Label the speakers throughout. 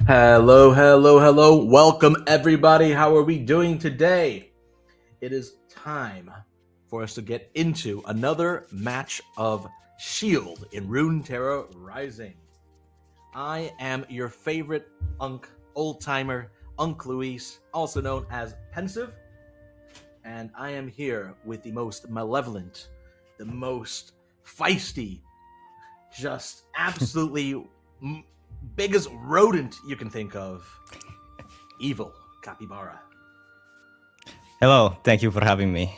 Speaker 1: Hello, hello, hello. Welcome, everybody. How are we doing today? It is time for us to get into another match of Shield in Runeterra Rising. I am your favorite old timer, Unc Luis, also known as Pensive, and I am here with the most malevolent, the most feisty, just absolutely biggest rodent you can think of, evil capybara.
Speaker 2: Hello, thank you for having me.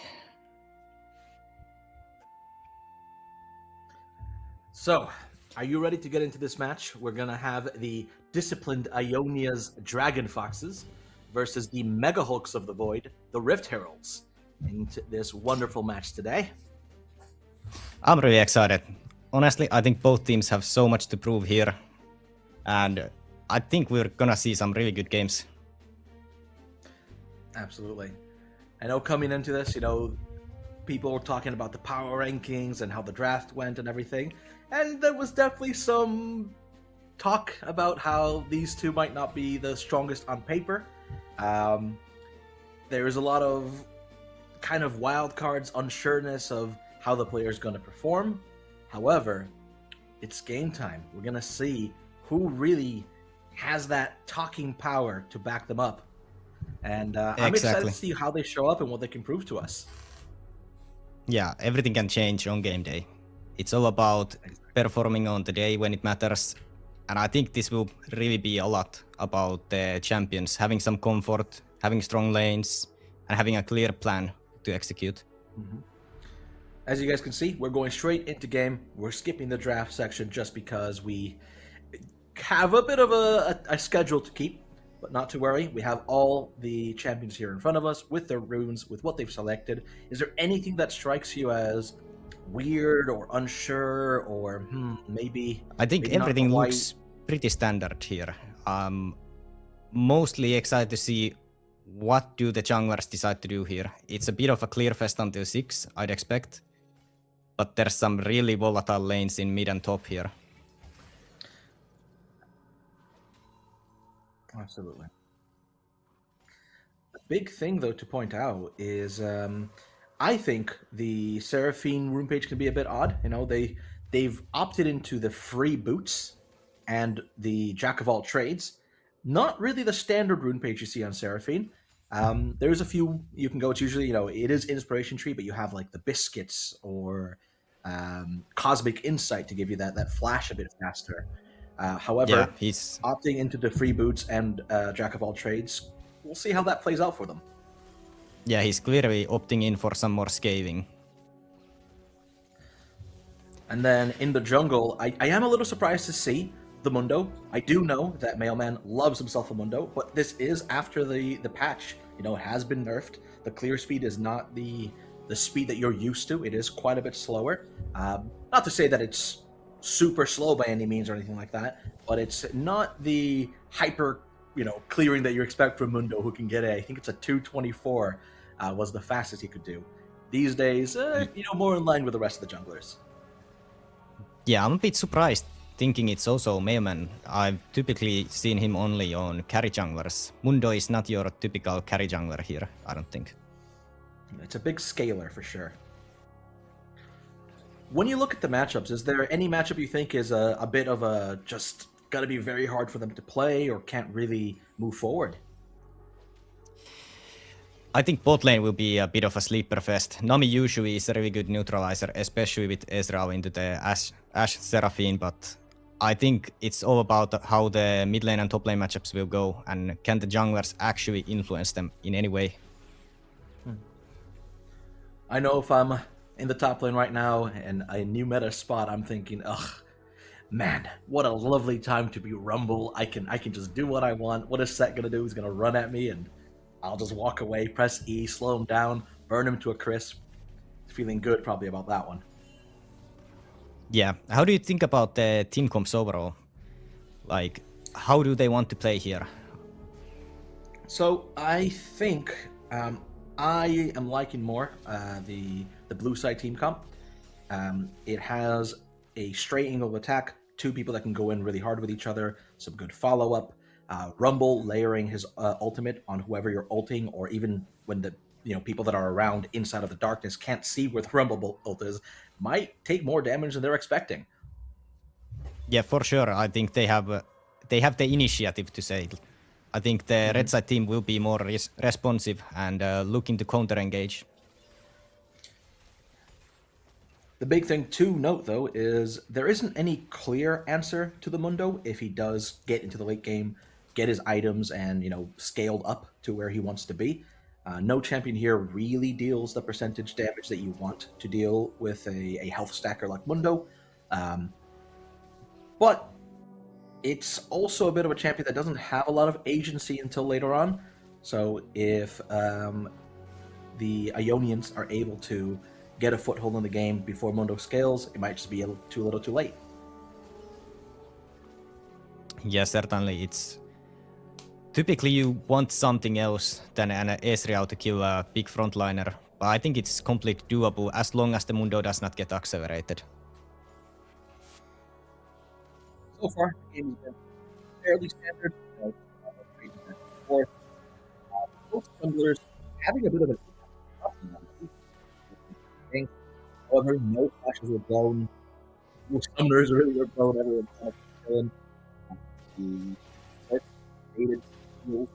Speaker 1: So, are you ready to get into this match? We're gonna have the disciplined Ionia's Dragon Foxes versus the Mega Hulks of the Void, the Rift Heralds, into this wonderful match today.
Speaker 2: I'm really excited. Honestly, I think both teams have so much to prove here, and I think we're gonna see some really good games.
Speaker 1: Absolutely. I know coming into this, people were talking about the power rankings and how the draft went and everything, and there was definitely some talk about how these two might not be the strongest on paper. There's a lot of kind of wild cards, unsureness of how the player is going to perform. However, it's game time. We're going to see who really has that talking power to back them up. And I'm excited to see how they show up and what they can prove to us.
Speaker 2: Yeah, everything can change on game day. It's all about performing on the day when it matters. And I think this will really be a lot about the champions having some comfort, having strong lanes, and having a clear plan to execute.
Speaker 1: Mm-hmm. As you guys can see, we're going straight into game. We're skipping the draft section just because we have a bit of a schedule to keep, but not to worry. We have all the champions here in front of us with their runes, with what they've selected. Is there anything that strikes you as weird or unsure or maybe?
Speaker 2: I think
Speaker 1: maybe
Speaker 2: everything looks pretty standard here. Mostly excited to see what do the junglers decide to do here. It's a bit of a clear fest until 6, I'd expect. But there's some really volatile lanes in mid and top here.
Speaker 1: Absolutely. The big thing, though, to point out is I think the Seraphine rune page can be a bit odd. They've opted into the free boots and the Jack of all trades. Not really the standard rune page you see on Seraphine. There's a few you can go. It's usually, it is inspiration tree, but you have like the biscuits or cosmic insight to give you that flash a bit faster. However,
Speaker 2: he's
Speaker 1: opting into the free boots and Jack of all trades, we'll see how that plays out for them.
Speaker 2: Yeah, he's clearly opting in for some more scaling.
Speaker 1: And then in the jungle, I am a little surprised to see the Mundo. I do know that Mailman loves himself a Mundo, but this is after the patch. It has been nerfed. The clear speed is not the speed that you're used to. It is quite a bit slower. Not to say that it's super slow by any means or anything like that, but it's not the hyper, clearing that you expect from Mundo, who can get I think it's a 224 was the fastest he could do. These days, more in line with the rest of the junglers.
Speaker 2: Yeah, I'm a bit surprised, thinking it's also Mailman. I've typically seen him only on carry junglers. Mundo is not your typical carry jungler here, I don't think.
Speaker 1: It's a big scaler for sure. When you look at the matchups, is there any matchup you think is a bit of a just gotta be very hard for them to play or can't really move forward?
Speaker 2: I think bot lane will be a bit of a sleeper fest. Nami usually is a really good neutralizer, especially with Ezreal into the Ashe Seraphine, but I think it's all about how the mid lane and top lane matchups will go, and can the junglers actually influence them in any way?
Speaker 1: I know if I'm in the top lane right now and a new meta spot, I'm thinking, man, what a lovely time to be Rumble. I can just do what I want. What is Set gonna do? He's gonna run at me and I'll just walk away, press E, slow him down, burn him to a crisp. Feeling good probably about that one.
Speaker 2: Yeah. How do you think about the team comps overall? Like, how do they want to play here?
Speaker 1: So I think I am liking more the blue side team comp. It has a straight angle of attack, two people that can go in really hard with each other, some good follow up. Rumble layering his ultimate on whoever you're ulting, or even when the people that are around inside of the darkness can't see where the Rumble ult is, might take more damage than they're expecting.
Speaker 2: Yeah, for sure. I think they have the initiative to say. I think the red side team will be more responsive and looking to counter engage.
Speaker 1: The big thing to note, though, is there isn't any clear answer to the Mundo if he does get into the late game, get his items, and scaled up to where he wants to be. No champion here really deals the percentage damage that you want to deal with a health stacker like Mundo. But it's also a bit of a champion that doesn't have a lot of agency until later on. So if the Ionians are able to get a foothold in the game before Mundo scales, it might just be too little too late.
Speaker 2: Yeah, certainly. It's typically you want something else than an Ezreal to kill a big frontliner, but I think it's completely doable as long as the Mundo does not get accelerated.
Speaker 1: So far, the game has been fairly standard. Both tumblers having a bit of a however, no flashes were blown. No summoners really were blown. Everyone kind of chilling. The first stated rules.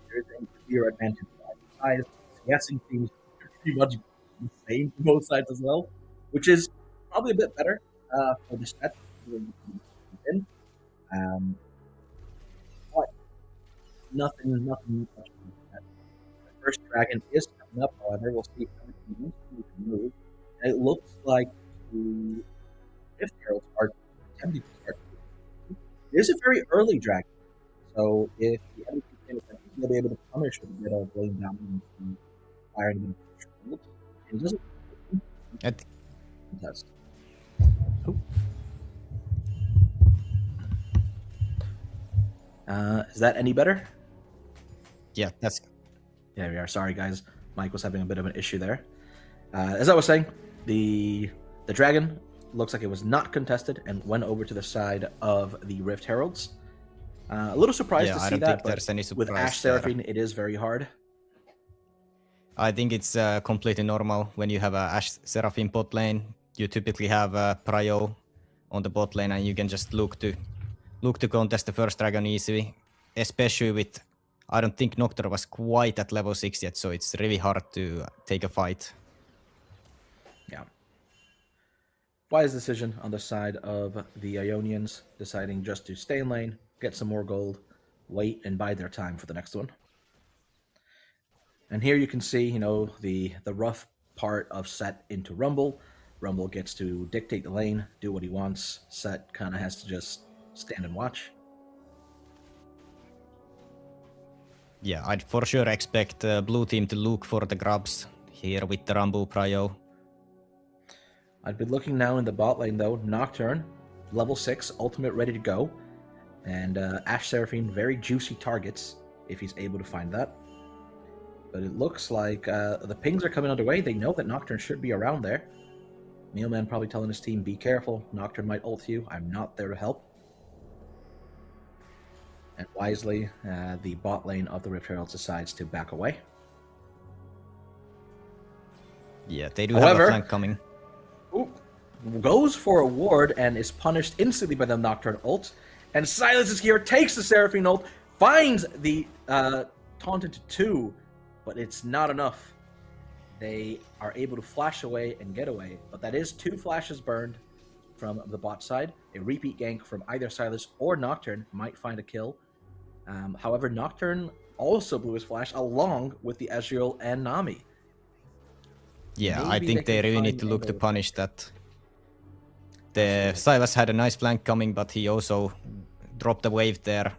Speaker 1: There's a clear advantage on sides. Guessing seems pretty much the same for both sides as well, which is probably a bit better for the set. But nothing much. The first dragon is coming up, however. We'll see how much we can move. And it looks like the Rift Heralds are attempting to start. It is a very early dragon, so if the enemy can attention, they'll be able to punish with a bit of laying down and firing them. And it doesn't contest. Is that any better?
Speaker 2: Yeah, that's...
Speaker 1: There we are. Sorry, guys. Mike was having a bit of an issue there. As I was saying, the dragon looks like it was not contested and went over to the side of the Rift Heralds. A little surprised to see that, but with Ashe Seraphine, it is very hard.
Speaker 2: I think it's completely normal when you have a Ashe Seraphine bot lane. You typically have a Prio on the bot lane, and you can just look to contest the first dragon easily. Especially with, I don't think Nocturne was quite at level 6 yet, so it's really hard to take a fight.
Speaker 1: Yeah. Wise decision on the side of the Ionians, deciding just to stay in lane, get some more gold, wait, and bide their time for the next one. And here you can see, the rough part of Set into Rumble. Rumble gets to dictate the lane, do what he wants. Set kind of has to just stand and watch.
Speaker 2: Yeah, I'd for sure expect blue team to look for the grubs here with the Rumble Prio.
Speaker 1: I'd be looking now in the bot lane, though. Nocturne, level 6, ultimate ready to go. And Ashe Seraphine, very juicy targets, if he's able to find that. But it looks like the pings are coming underway. They know that Nocturne should be around there. Mealman probably telling his team, be careful. Nocturne might ult you. I'm not there to help. And wisely, the bot lane of the Rift Heralds decides to back away.
Speaker 2: Yeah, they do have a flank coming.
Speaker 1: Goes for a ward and is punished instantly by the Nocturne ult. And Silas is here, takes the Seraphine ult, finds the taunt into 2, but it's not enough. They are able to flash away and get away, but that is 2 flashes burned from the bot side. A repeat gank from either Silas or Nocturne might find a kill. However, Nocturne also blew his flash along with the Ezreal and Nami.
Speaker 2: Yeah, maybe I think they really need to look to punish that. The Silas had a nice flank coming, but he also dropped a wave there.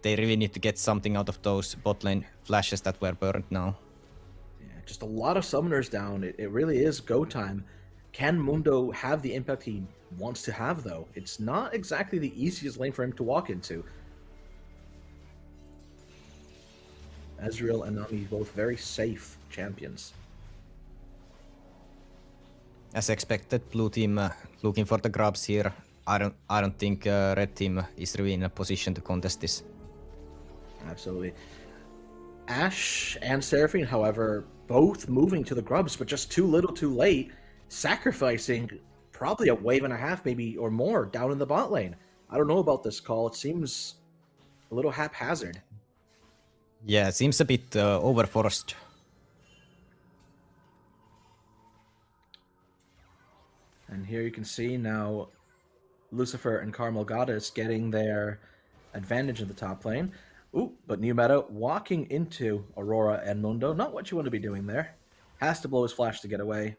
Speaker 2: They really need to get something out of those bot lane flashes that were burned now.
Speaker 1: Yeah, just a lot of summoners down. It really is go time. Can Mundo have the impact he wants to have, though? It's not exactly the easiest lane for him to walk into. Ezreal and Nami both very safe champions.
Speaker 2: As expected, blue team looking for the grabs here. I don't think red team is really in a position to contest this.
Speaker 1: Absolutely. Ash and Seraphine, however, both moving to the grubs, but just too little too late, sacrificing probably a wave and a half, maybe, or more down in the bot lane. I don't know about this call. It seems a little haphazard.
Speaker 2: Yeah, it seems a bit overforced.
Speaker 1: And here you can see now Lucifer and Carmel Goddess getting their advantage in the top lane. Ooh, but New Meta walking into Aurora and Mundo. Not what you want to be doing there. Has to blow his flash to get away.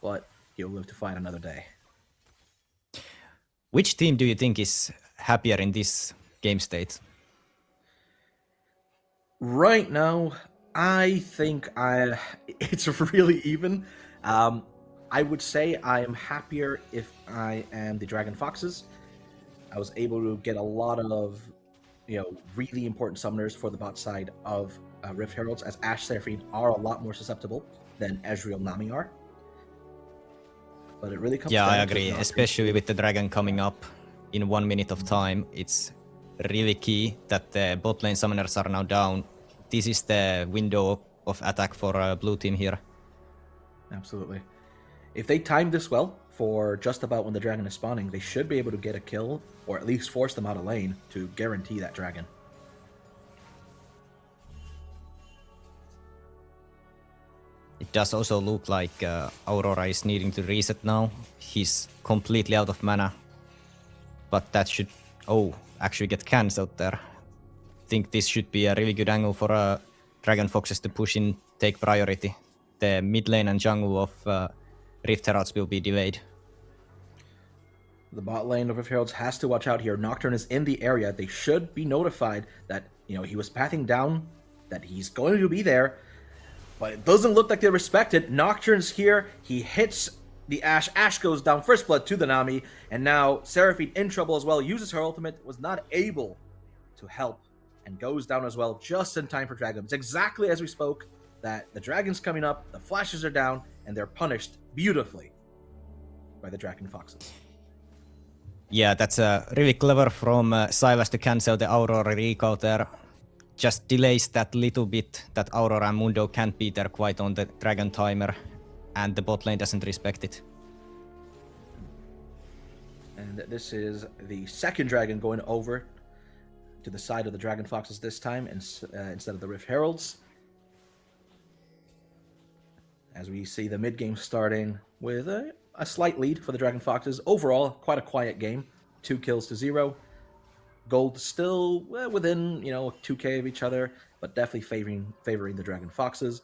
Speaker 1: But he'll live to fight another day.
Speaker 2: Which team do you think is happier in this game state?
Speaker 1: Right now, I think it's really even. I would say I am happier if I am the Dragon Foxes. I was able to get a lot of, really important summoners for the bot side of Rift Heralds, as Ashe Seraphine are a lot more susceptible than Ezreal Nami are. But it really comes down
Speaker 2: I
Speaker 1: to
Speaker 2: agree, especially with the dragon coming up in 1 minute of time. It's really key that the bot lane summoners are now down. This is the window of attack for blue team here.
Speaker 1: Absolutely. If they time this well for just about when the dragon is spawning, they should be able to get a kill, or at least force them out of lane to guarantee that dragon.
Speaker 2: It does also look like Aurora is needing to reset now. He's completely out of mana. But that should actually get cancelled there. Think this should be a really good angle for Dragon Foxes to push in, take priority. The mid lane and jungle of Rift Heralds will be delayed.
Speaker 1: The bot lane of Rift Heralds has to watch out here. Nocturne is in the area. They should be notified that, he was pathing down, that he's going to be there. But it doesn't look like they respect it. Nocturne's here. He hits the Ashe. Ashe goes down first blood to the Nami. And now Seraphine in trouble as well. Uses her ultimate. Was not able to help. And goes down as well just in time for Dragon. It's exactly as we spoke. That the Dragon's coming up. The flashes are down. And they're punished beautifully by the Dragon Foxes.
Speaker 2: Yeah, that's really clever from Silas to cancel the Aurora recall there. Just delays that little bit that Aurora and Mundo can't be there quite on the dragon timer, and the bot lane doesn't respect it.
Speaker 1: And this is the second dragon going over to the side of the Dragon Foxes this time, instead of the Rift Heralds. As we see the mid game starting with a slight lead for the Dragon Foxes. Overall, quite a quiet game. 2 kills to 0. Gold still within, 2k of each other, but definitely favoring the Dragon Foxes.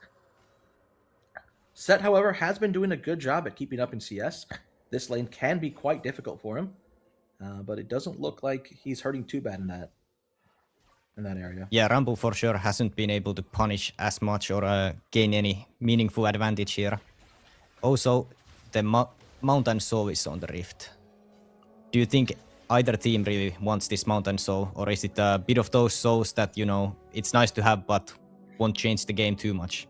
Speaker 1: Set, however, has been doing a good job at keeping up in CS. This lane can be quite difficult for him, but it doesn't look like he's hurting too bad in that area.
Speaker 2: Yeah, Rumble for sure hasn't been able to punish as much or gain any meaningful advantage here. Also, the Mountain Soul is on the Rift. Do you think either team really wants this Mountain Soul, or is it a bit of those souls that, it's nice to have but won't change the game too much?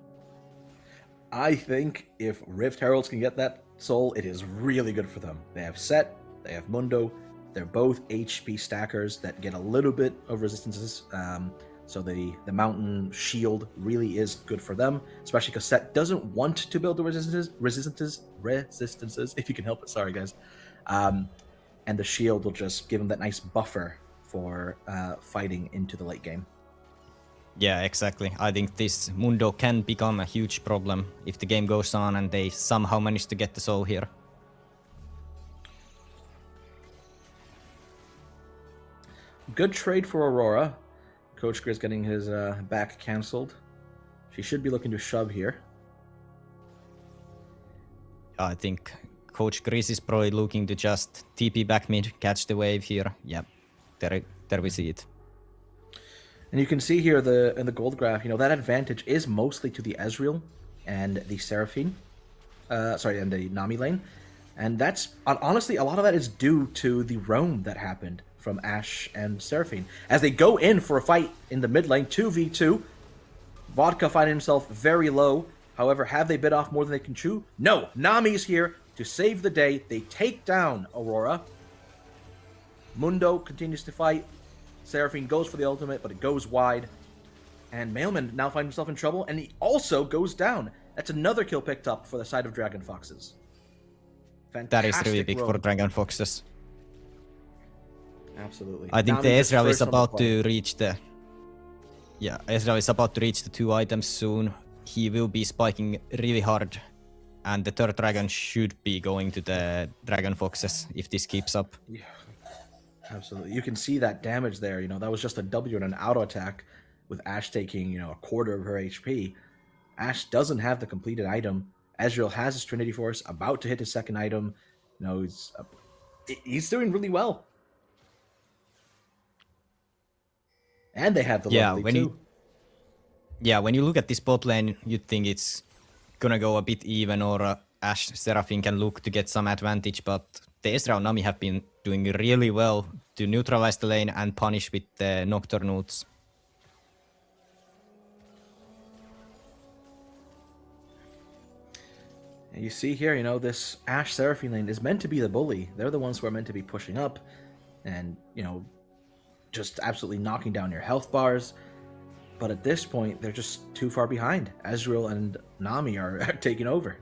Speaker 1: I think if Rift Heralds can get that soul, it is really good for them. They have Set, they have Mundo, they're both HP stackers that get a little bit of resistances, so the Mountain Shield really is good for them, especially because Set doesn't want to build the resistances, if you can help it, sorry guys. And the shield will just give him that nice buffer for fighting into the late game.
Speaker 2: Yeah, exactly. I think this Mundo can become a huge problem if the game goes on and they somehow manage to get the soul here.
Speaker 1: Good trade for Aurora. Coach Grizz getting his back cancelled. She should be looking to shove here.
Speaker 2: I think Coach Grizz is probably looking to just TP back mid, catch the wave here. Yep, there we see it.
Speaker 1: And you can see here in the gold graph, that advantage is mostly to the Ezreal and the Seraphine. And the Nami lane. And that's, honestly, a lot of that is due to the roam that happened from Ashe and Seraphine. As they go in for a fight in the mid lane, 2v2, Vodka finding himself very low, However, have they bit off more than they can chew? No! Nami's here to save the day. They take down Aurora. Mundo continues to fight. Seraphine goes for the ultimate, but it goes wide. And Mailman now finds himself in trouble, and he also goes down. That's another kill picked up for the side of Dragon Foxes. Fantastic
Speaker 2: That is really big
Speaker 1: roam.
Speaker 2: for Dragon Foxes.
Speaker 1: Absolutely.
Speaker 2: I think
Speaker 1: Nami
Speaker 2: the
Speaker 1: just
Speaker 2: Ezreal
Speaker 1: first
Speaker 2: is
Speaker 1: on the
Speaker 2: about
Speaker 1: play.
Speaker 2: to reach the... Yeah, Ezreal is about to reach the 2 items soon. He will be spiking really hard. And the third dragon should be going to the Dragon Foxes if this keeps up.
Speaker 1: Yeah, absolutely. You can see that damage there. You know, that was just a W and an auto attack with Ashe taking, you know, a quarter of her HP. Ashe doesn't have the completed item. Ezreal has his Trinity Force, about to hit his second item. You know, he's doing really well. And they have the level too.
Speaker 2: When you look at this bot lane, you'd think it's gonna go a bit even, or Ashe Seraphine can look to get some advantage, but the Ezreal Nami have been doing really well to neutralize the lane and punish with the Nocturnutes.
Speaker 1: And you see here, you know, this Ashe Seraphine lane is meant to be the bully. They're the ones who are meant to be pushing up and, you know, just absolutely knocking down your health bars. But at this point, they're just too far behind. Ezreal and Nami are taking over.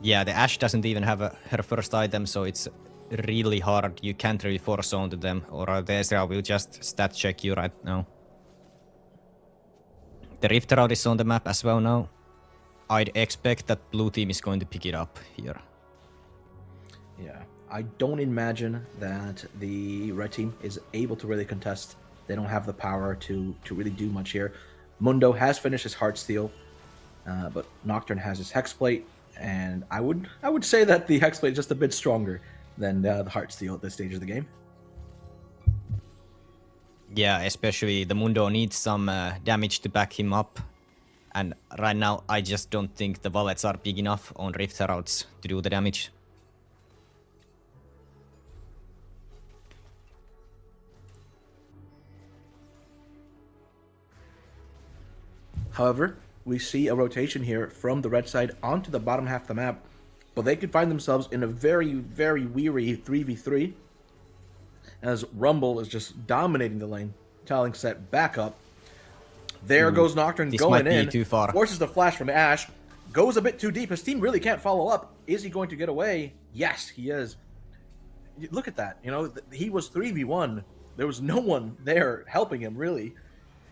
Speaker 2: Yeah, the Ashe doesn't even have her first item, so it's really hard. You can't really force onto them, or the Ezreal will just stat check you right now. The Rift Herald is on the map as well now. I'd expect that blue team is going to pick it up here.
Speaker 1: Yeah, I don't imagine that the red team is able to really contest. They don't have the power to really do much here. Mundo has finished his Heartsteel, but Nocturne has his Hexplate, and I would say that the Hexplate is just a bit stronger than the Heartsteel at this stage of the game.
Speaker 2: Yeah, especially the Mundo needs some damage to back him up. And right now, I just don't think the wallets are big enough on Rift Heralds to do the damage.
Speaker 1: However, we see a rotation here from the red side onto the bottom half of the map, but they could find themselves in a very, very weary 3v3 as Rumble is just dominating the lane, telling set back up. There goes Nocturne
Speaker 2: this
Speaker 1: going
Speaker 2: might be
Speaker 1: in,
Speaker 2: too far.
Speaker 1: forces the flash from Ashe, goes a bit too deep. His team really can't follow up. Is he going to get away? Yes, he is. Look at that. You know, he was 3v1. There was no one there helping him, really.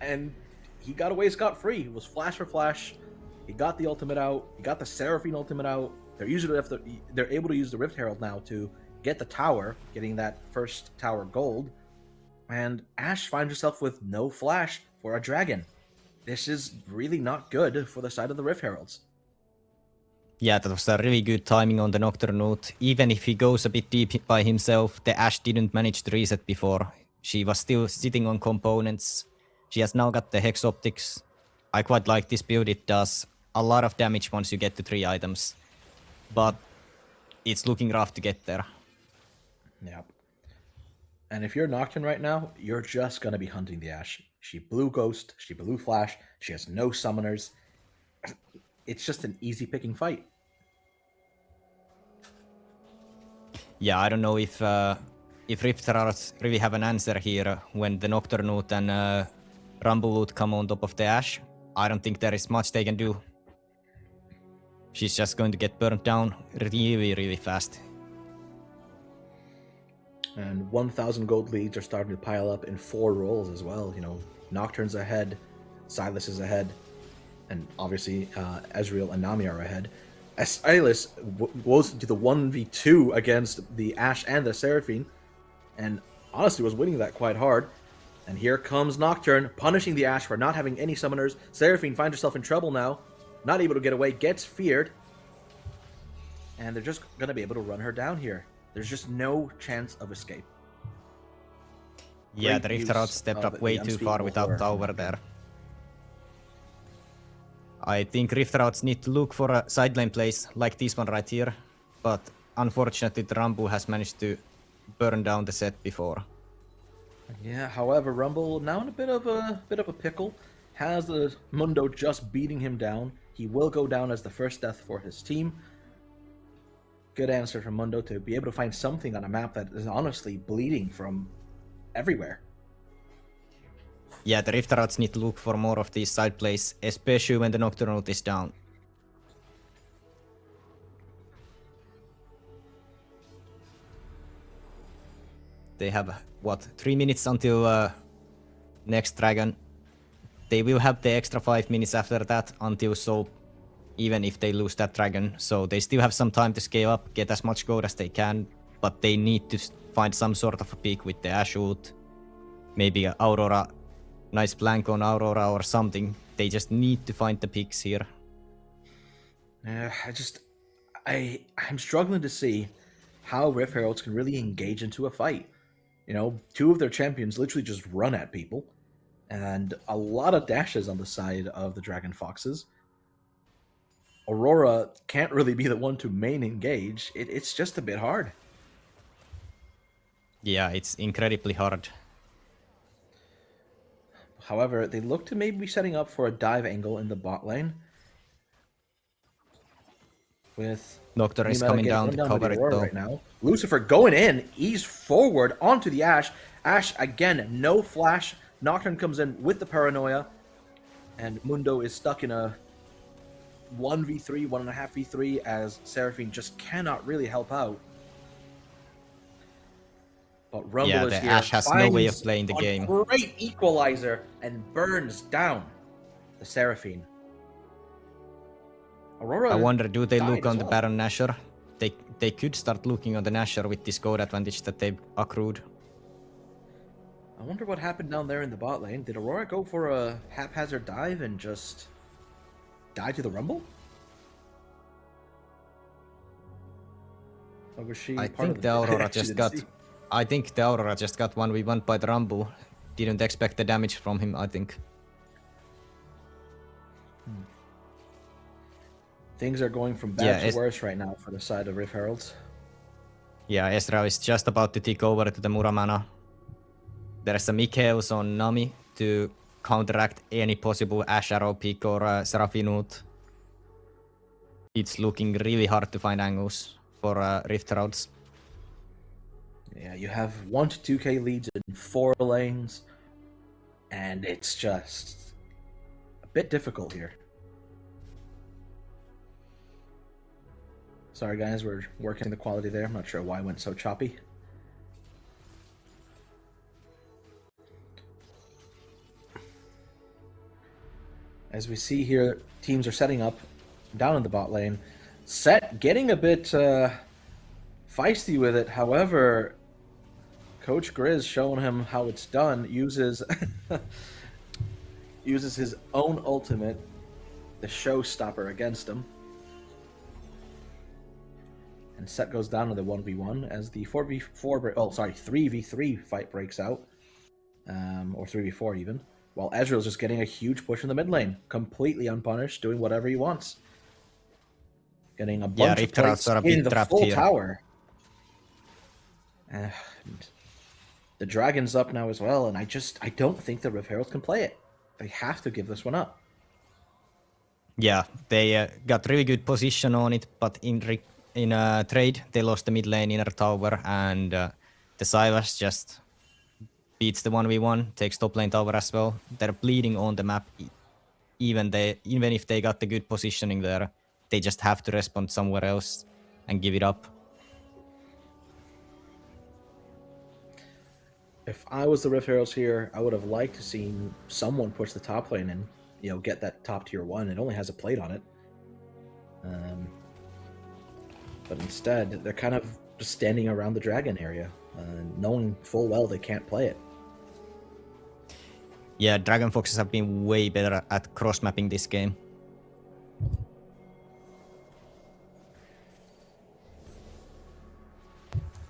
Speaker 1: And he got away scot-free. It was flash for flash. He got the ultimate out. He got the Seraphine ultimate out. They're able to use the Rift Herald now to get the tower, getting that first tower gold. And Ashe finds herself with no flash for a dragon. This is really not good for the side of the Rift Heralds.
Speaker 2: Yeah, that was a really good timing on the Nocturnote. Even if he goes a bit deep by himself, the Ashe didn't manage to reset before. She was still sitting on components. She has now got the Hex Optics. I quite like this build. It does a lot of damage once you get to 3 items. But it's looking rough to get there.
Speaker 1: Yep. And if you're Nocturne right now, you're just going to be hunting the Ashe. She blew Ghost, she blew Flash, she has no summoners. It's just an easy picking fight.
Speaker 2: Yeah, I don't know if Rift Heralds really have an answer here when the Nocturnote and Rumble come on top of the Ashe. I don't think there is much they can do. She's just going to get burnt down really, really fast.
Speaker 1: And 1,000 gold leads are starting to pile up in 4 roles as well. You know, Nocturne's ahead, Silas is ahead, and obviously Ezreal and Nami are ahead. As Silas goes into the 1v2 against the Ashe and the Seraphine, and honestly was winning that quite hard. And here comes Nocturne, punishing the Ashe for not having any summoners. Seraphine finds herself in trouble now, not able to get away, gets feared. And they're just going to be able to run her down here. There's just no chance of escape.
Speaker 2: Yeah,
Speaker 1: Great
Speaker 2: the Rift
Speaker 1: use
Speaker 2: Heralds stepped
Speaker 1: of
Speaker 2: up way
Speaker 1: the
Speaker 2: too far
Speaker 1: unspeakable
Speaker 2: without
Speaker 1: horror.
Speaker 2: tower there. I think Rift Heralds need to look for a side lane place like this one right here. But unfortunately, the Rambo has managed to burn down the set before.
Speaker 1: Yeah, however, Rumble now in a bit of a pickle. has the Mundo just beating him down. He will go down as the first death for his team. Good answer from Mundo to be able to find something on a map that is honestly bleeding from everywhere.
Speaker 2: Yeah, the Rift Heralds need to look for more of these side plays, especially when the Nocturne is down. They have, what, 3 minutes until next dragon. They will have the extra 5 minutes after that until Soap, even if they lose that dragon. So they still have some time to scale up, get as much gold as they can, but they need to find some sort of a pick with the Ash ult. Maybe a Aurora, nice flank on Aurora or something. They just need to find the picks here.
Speaker 1: I'm struggling to see how Rift Heralds can really engage into a fight. You know, 2 of their champions literally just run at people, and a lot of dashes on the side of the Dragon Foxes. Aurora can't really be the one to main engage. It's just a bit hard.
Speaker 2: Yeah, it's incredibly hard.
Speaker 1: However, they look to maybe be setting up for a dive angle in the bot lane. With
Speaker 2: Nocturne is coming down to cover it though.
Speaker 1: Right now. Lucifer going in, ease forward onto the Ashe. Ashe again, no flash. Nocturne comes in with the paranoia, and Mundo is stuck in a 1v3, 1.5v3, as Seraphine just cannot really help out. But Rumble is
Speaker 2: the
Speaker 1: here.
Speaker 2: Ashe has no way of playing the game.
Speaker 1: Great equalizer and burns down the Seraphine. Aurora,
Speaker 2: I wonder, do they look on the Baron Nashor? They could start looking on the Nashor with this gold advantage that they've accrued.
Speaker 1: I wonder what happened down there in the bot lane. Did Aurora go for a haphazard dive and just die to the Rumble? Or was she
Speaker 2: I think the Aurora just got 1v1 by the Rumble. Didn't expect the damage from him, I think.
Speaker 1: Things are going from bad to worse right now for the side of Rift Heralds.
Speaker 2: Yeah, Ezreal is just about to take over to the Muramana. There's a Mikhails on Nami to counteract any possible Ashe Arrow pick or Seraphine ult. It's looking really hard to find angles for Rift Heralds.
Speaker 1: Yeah, you have 1 to 2k leads in 4 lanes, and it's just a bit difficult here. Sorry guys, we're working the quality there. I'm not sure why it went so choppy. As we see here, teams are setting up down in the bot lane. Set getting a bit feisty with it. However, Coach Grizz showing him how it's done, uses uses his own ultimate, the showstopper, against him. And Set goes down to the 1v1 as the 3v3 fight breaks out. Or 3v4 even. While Ezreal's just getting a huge push in the mid lane. Completely unpunished, doing whatever he wants. Getting a bunch of plates in the full tower. And the Dragon's up now as well, and I don't think the Rift Heralds can play it. They have to give this one up.
Speaker 2: Yeah, they got really good position on it, but in trade, they lost the mid lane inner tower, and the Sylas just beats the 1v1, takes top lane tower as well. They're bleeding on the map, even if they got the good positioning there. They just have to respond somewhere else and give it up.
Speaker 1: If I was the Rift Heralds here, I would have liked to see someone push the top lane and, get that top tier 1. It only has a plate on it. But instead, they're kind of just standing around the dragon area, knowing full well they can't play it.
Speaker 2: Yeah, Dragon Foxes have been way better at cross-mapping this game.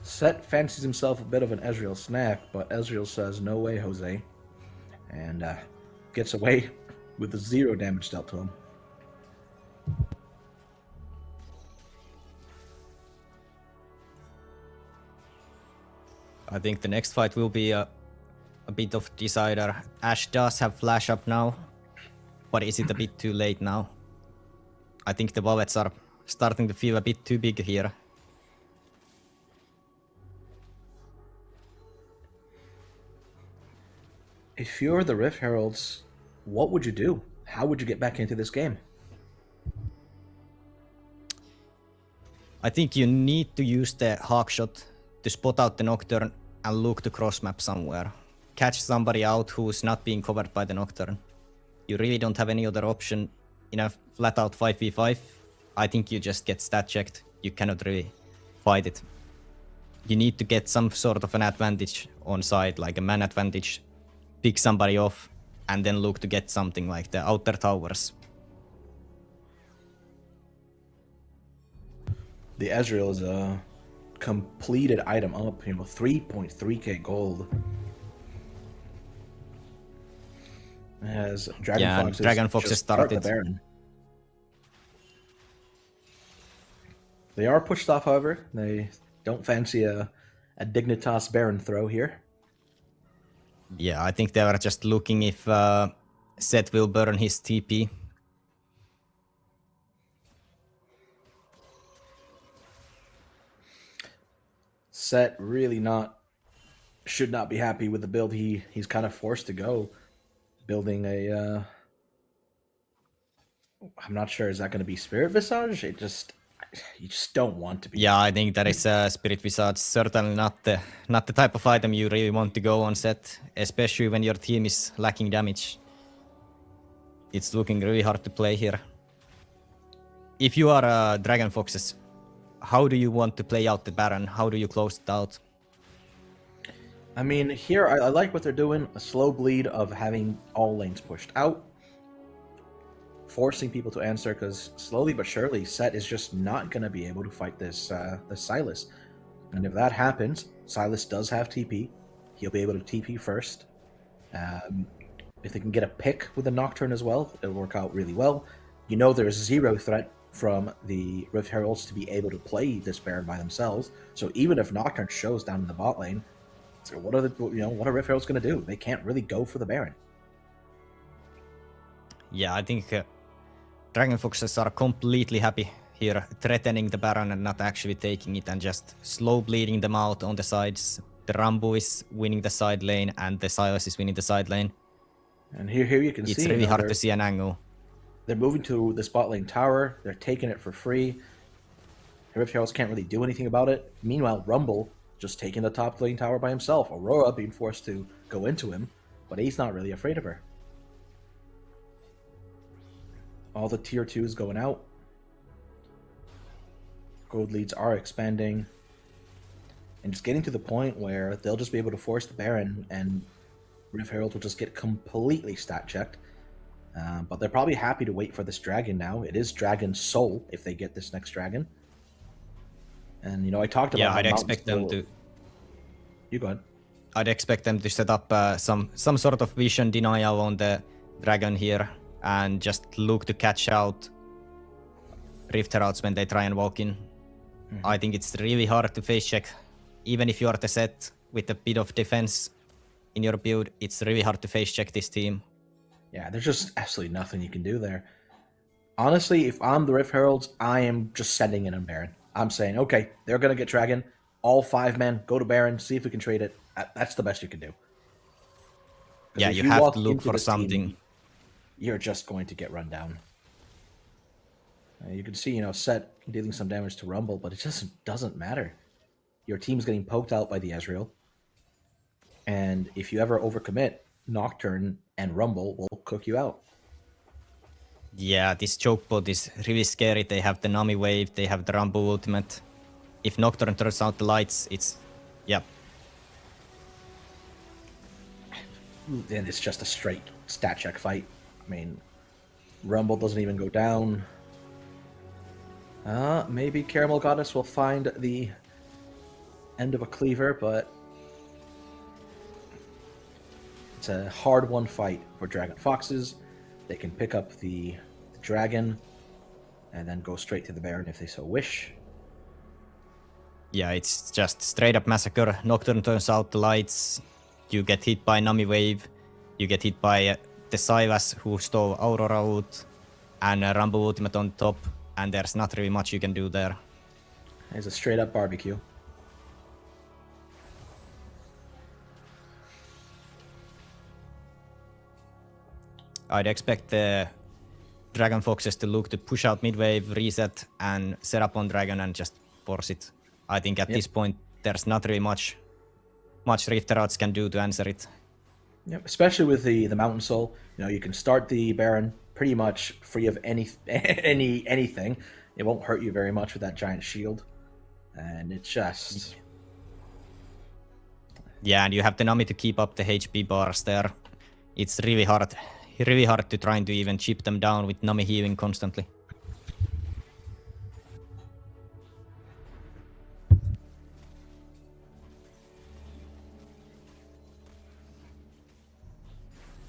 Speaker 1: Set fancies himself a bit of an Ezreal snack, but Ezreal says, no way, Jose. And gets away with the 0 damage dealt to him.
Speaker 2: I think the next fight will be a bit of decider. Ashe does have flash up now. But is it a bit too late now? I think the wallets are starting to feel a bit too big here.
Speaker 1: If you're the Rift Heralds, what would you do? How would you get back into this game?
Speaker 2: I think you need to use the hawk shot to spot out the Nocturne and look to cross map somewhere. Catch somebody out who's not being covered by the Nocturne. You really don't have any other option in a flat out 5v5. I think you just get stat checked. You cannot really fight it. You need to get some sort of an advantage on side, like a man advantage, pick somebody off, and then look to get something like the outer towers.
Speaker 1: The Ezreal is a completed item up, 3.3k gold. As
Speaker 2: Dragon Foxes started.
Speaker 1: The Baron. They are pushed off, however. They don't fancy a Dignitas Baron throw here.
Speaker 2: Yeah, I think they were just looking if Seth will burn his TP.
Speaker 1: Set really should not be happy with the build he's kind of forced to go. Building a I'm not sure, is that going to be Spirit Visage? You just don't want to be.
Speaker 2: Yeah, I think that is Spirit Visage. Certainly not the type of item you really want to go on set, especially when your team is lacking damage. It's looking really hard to play here. If you are Dragon Foxes, how do you want to play out the Baron? How do you close it out?
Speaker 1: I mean, here I like what they're doing. A slow bleed of having all lanes pushed out, forcing people to answer, because slowly but surely, Set is just not going to be able to fight this Sylas. And if that happens, Sylas does have TP. He'll be able to TP first. If they can get a pick with a Nocturne as well, it'll work out really well. There's zero threat from the Rift Heralds to be able to play this Baron by themselves. So even if Nocturne shows down in the bot lane, so what are Rift Heralds going to do? They can't really go for the Baron.
Speaker 2: Yeah, I think Dragon Foxes are completely happy here, threatening the Baron and not actually taking it and just slow bleeding them out on the sides. The Rambo is winning the side lane and the Sylas is winning the side lane.
Speaker 1: And here you can see
Speaker 2: it's really hard to see an angle.
Speaker 1: They're moving to the spot lane tower. They're taking it for free. The Rift Heralds can't really do anything about it. Meanwhile, Rumble just taking the top lane tower by himself. Aurora being forced to go into him, but he's not really afraid of her. All the tier 2s going out. Gold leads are expanding. And just getting to the point where they'll just be able to force the Baron and Rift Herald will just get completely stat checked. But they're probably happy to wait for this dragon now. It is Dragon Soul if they get this next dragon. And, I talked about...
Speaker 2: Yeah, I'd expect them to...
Speaker 1: You go ahead.
Speaker 2: I'd expect them to set up some sort of vision denial on the dragon here and just look to catch out Rift Heralds when they try and walk in. Mm-hmm. I think it's really hard to face check. Even if you are the set with a bit of defense in your build, it's really hard to face check this team.
Speaker 1: Yeah, there's just absolutely nothing you can do there. Honestly, if I'm the Rift Heralds, I am just sending in a Baron. I'm saying, okay, they're going to get Dragon. All 5 men, go to Baron, see if we can trade it. That's the best you can do.
Speaker 2: Yeah, you have to look for something.
Speaker 1: Team, you're just going to get run down. You can see, Set dealing some damage to Rumble, but it just doesn't matter. Your team's getting poked out by the Ezreal. And if you ever overcommit, Nocturne and Rumble will cook you out.
Speaker 2: Yeah, this choke bot is really scary. They have the Nami wave, they have the Rumble ultimate. If Nocturne turns out the lights, it's... yeah.
Speaker 1: Then it's just a straight stat check fight. I mean, Rumble doesn't even go down. Maybe Caramel Goddess will find the end of a cleaver, but it's a hard-won fight for Dragon Foxes. They can pick up the dragon and then go straight to the Baron if they so wish.
Speaker 2: Yeah, it's just straight-up massacre. Nocturne turns out the lights. You get hit by Nami wave. You get hit by the Sylas who stole Aurora ult and Rumble ultimate on top, and there's not really much you can do there.
Speaker 1: It's a straight up barbecue.
Speaker 2: I'd expect the Dragon Foxes to look to push out mid-wave, reset, and set up on Dragon and just force it. I think at this point, there's not really much Rift Heralds can do to answer it.
Speaker 1: Yep, especially with the Mountain Soul. You know, you can start the Baron pretty much free of anything. It won't hurt you very much with that giant shield. And it's just...
Speaker 2: Yeah, and you have the Nami to keep up the HP bars there. It's really hard to try to even chip them down with Nami healing constantly.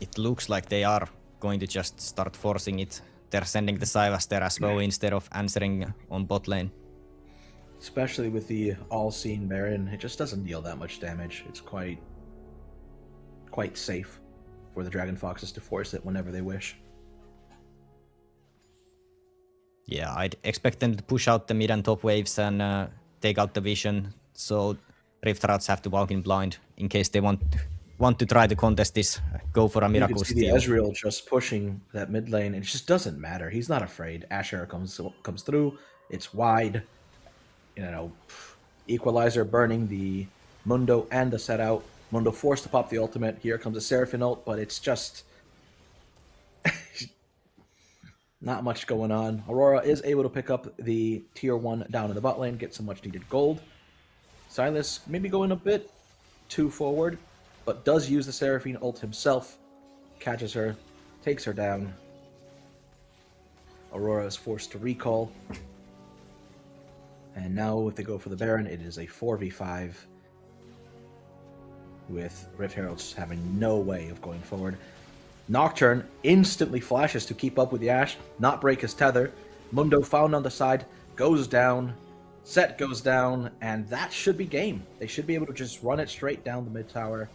Speaker 2: It looks like they are going to just start forcing it. They're sending the Sylas there as well instead of answering on bot lane.
Speaker 1: Especially with the all-seeing Baron, it just doesn't deal that much damage. It's quite safe for the Dragon Foxes to force it whenever they wish.
Speaker 2: Yeah, I'd expect them to push out the mid and top waves and take out the vision, so Rift Heralds have to walk in blind in case they want to try to contest this, go for a miracle
Speaker 1: you can see
Speaker 2: steal.
Speaker 1: the Ezreal just pushing that mid lane, and it just doesn't matter. He's not afraid. Asher comes through. It's wide. You know, Equalizer burning the Mundo and the set out. Mundo forced to pop the ultimate. Here comes a Seraphine ult, but it's just not much going on. Aurora is able to pick up the tier 1 down in the bot lane, get some much needed gold. Sylas maybe going a bit too forward, but does use the Seraphine ult himself. Catches her, takes her down. Aurora is forced to recall. And now if they go for the Baron, it is a 4v5 with Rift Heralds having no way of going forward. Nocturne instantly flashes to keep up with the Ashe, not break his tether. Mundo found on the side, goes down, Set goes down, and that should be game. They should be able to just run it straight down the mid tower.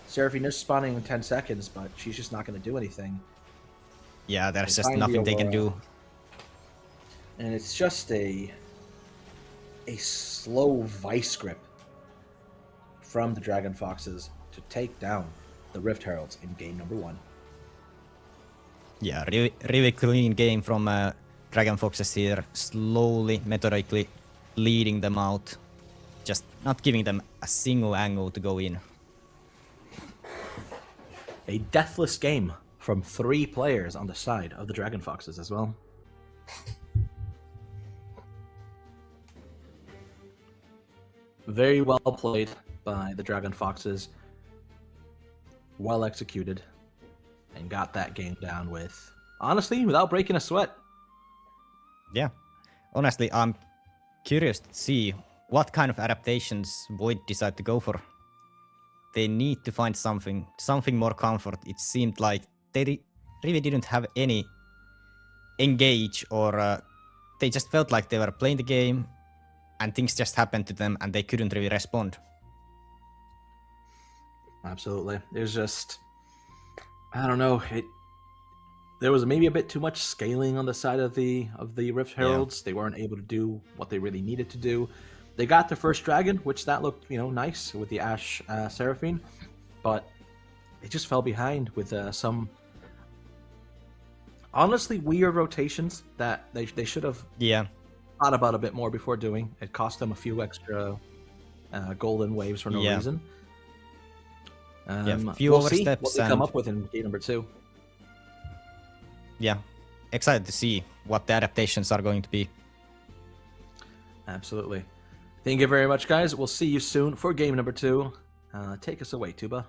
Speaker 1: Seraphine is spawning in 10 seconds, but she's just not going to do anything.
Speaker 2: Yeah, there's just nothing they can do.
Speaker 1: And it's just a slow vice grip from the Dragon Foxes to take down the Rift Heralds in game number 1.
Speaker 2: Yeah, really clean game from Dragon Foxes here, slowly, methodically leading them out, just not giving them a single angle to go in.
Speaker 1: A deathless game from 3 players on the side of the Dragon Foxes as well. Very well played by the Dragon Foxes. Well executed. And got that game down with, honestly, without breaking a sweat.
Speaker 2: Yeah. Honestly, I'm curious to see what kind of adaptations Void decide to go for. They need to find something more comfort. It seemed like they really didn't have any engage, or they just felt like they were playing the game and things just happened to them and they couldn't really respond.
Speaker 1: Absolutely. There's just, I don't know, there was maybe a bit too much scaling on the side of the Rift Heralds. Yeah. They weren't able to do what they really needed to do. They got the first dragon, which that looked, nice with the Ashe Seraphine, but they just fell behind with some honestly weird rotations that they should have thought about a bit more before doing. It cost them a few extra golden waves for no reason.
Speaker 2: Few
Speaker 1: we'll
Speaker 2: oversteps
Speaker 1: see what they come up with in game number 2.
Speaker 2: Yeah, excited to see what the adaptations are going to be.
Speaker 1: Absolutely. Thank you very much, guys. We'll see you soon for game number 2. Take us away, Tuba.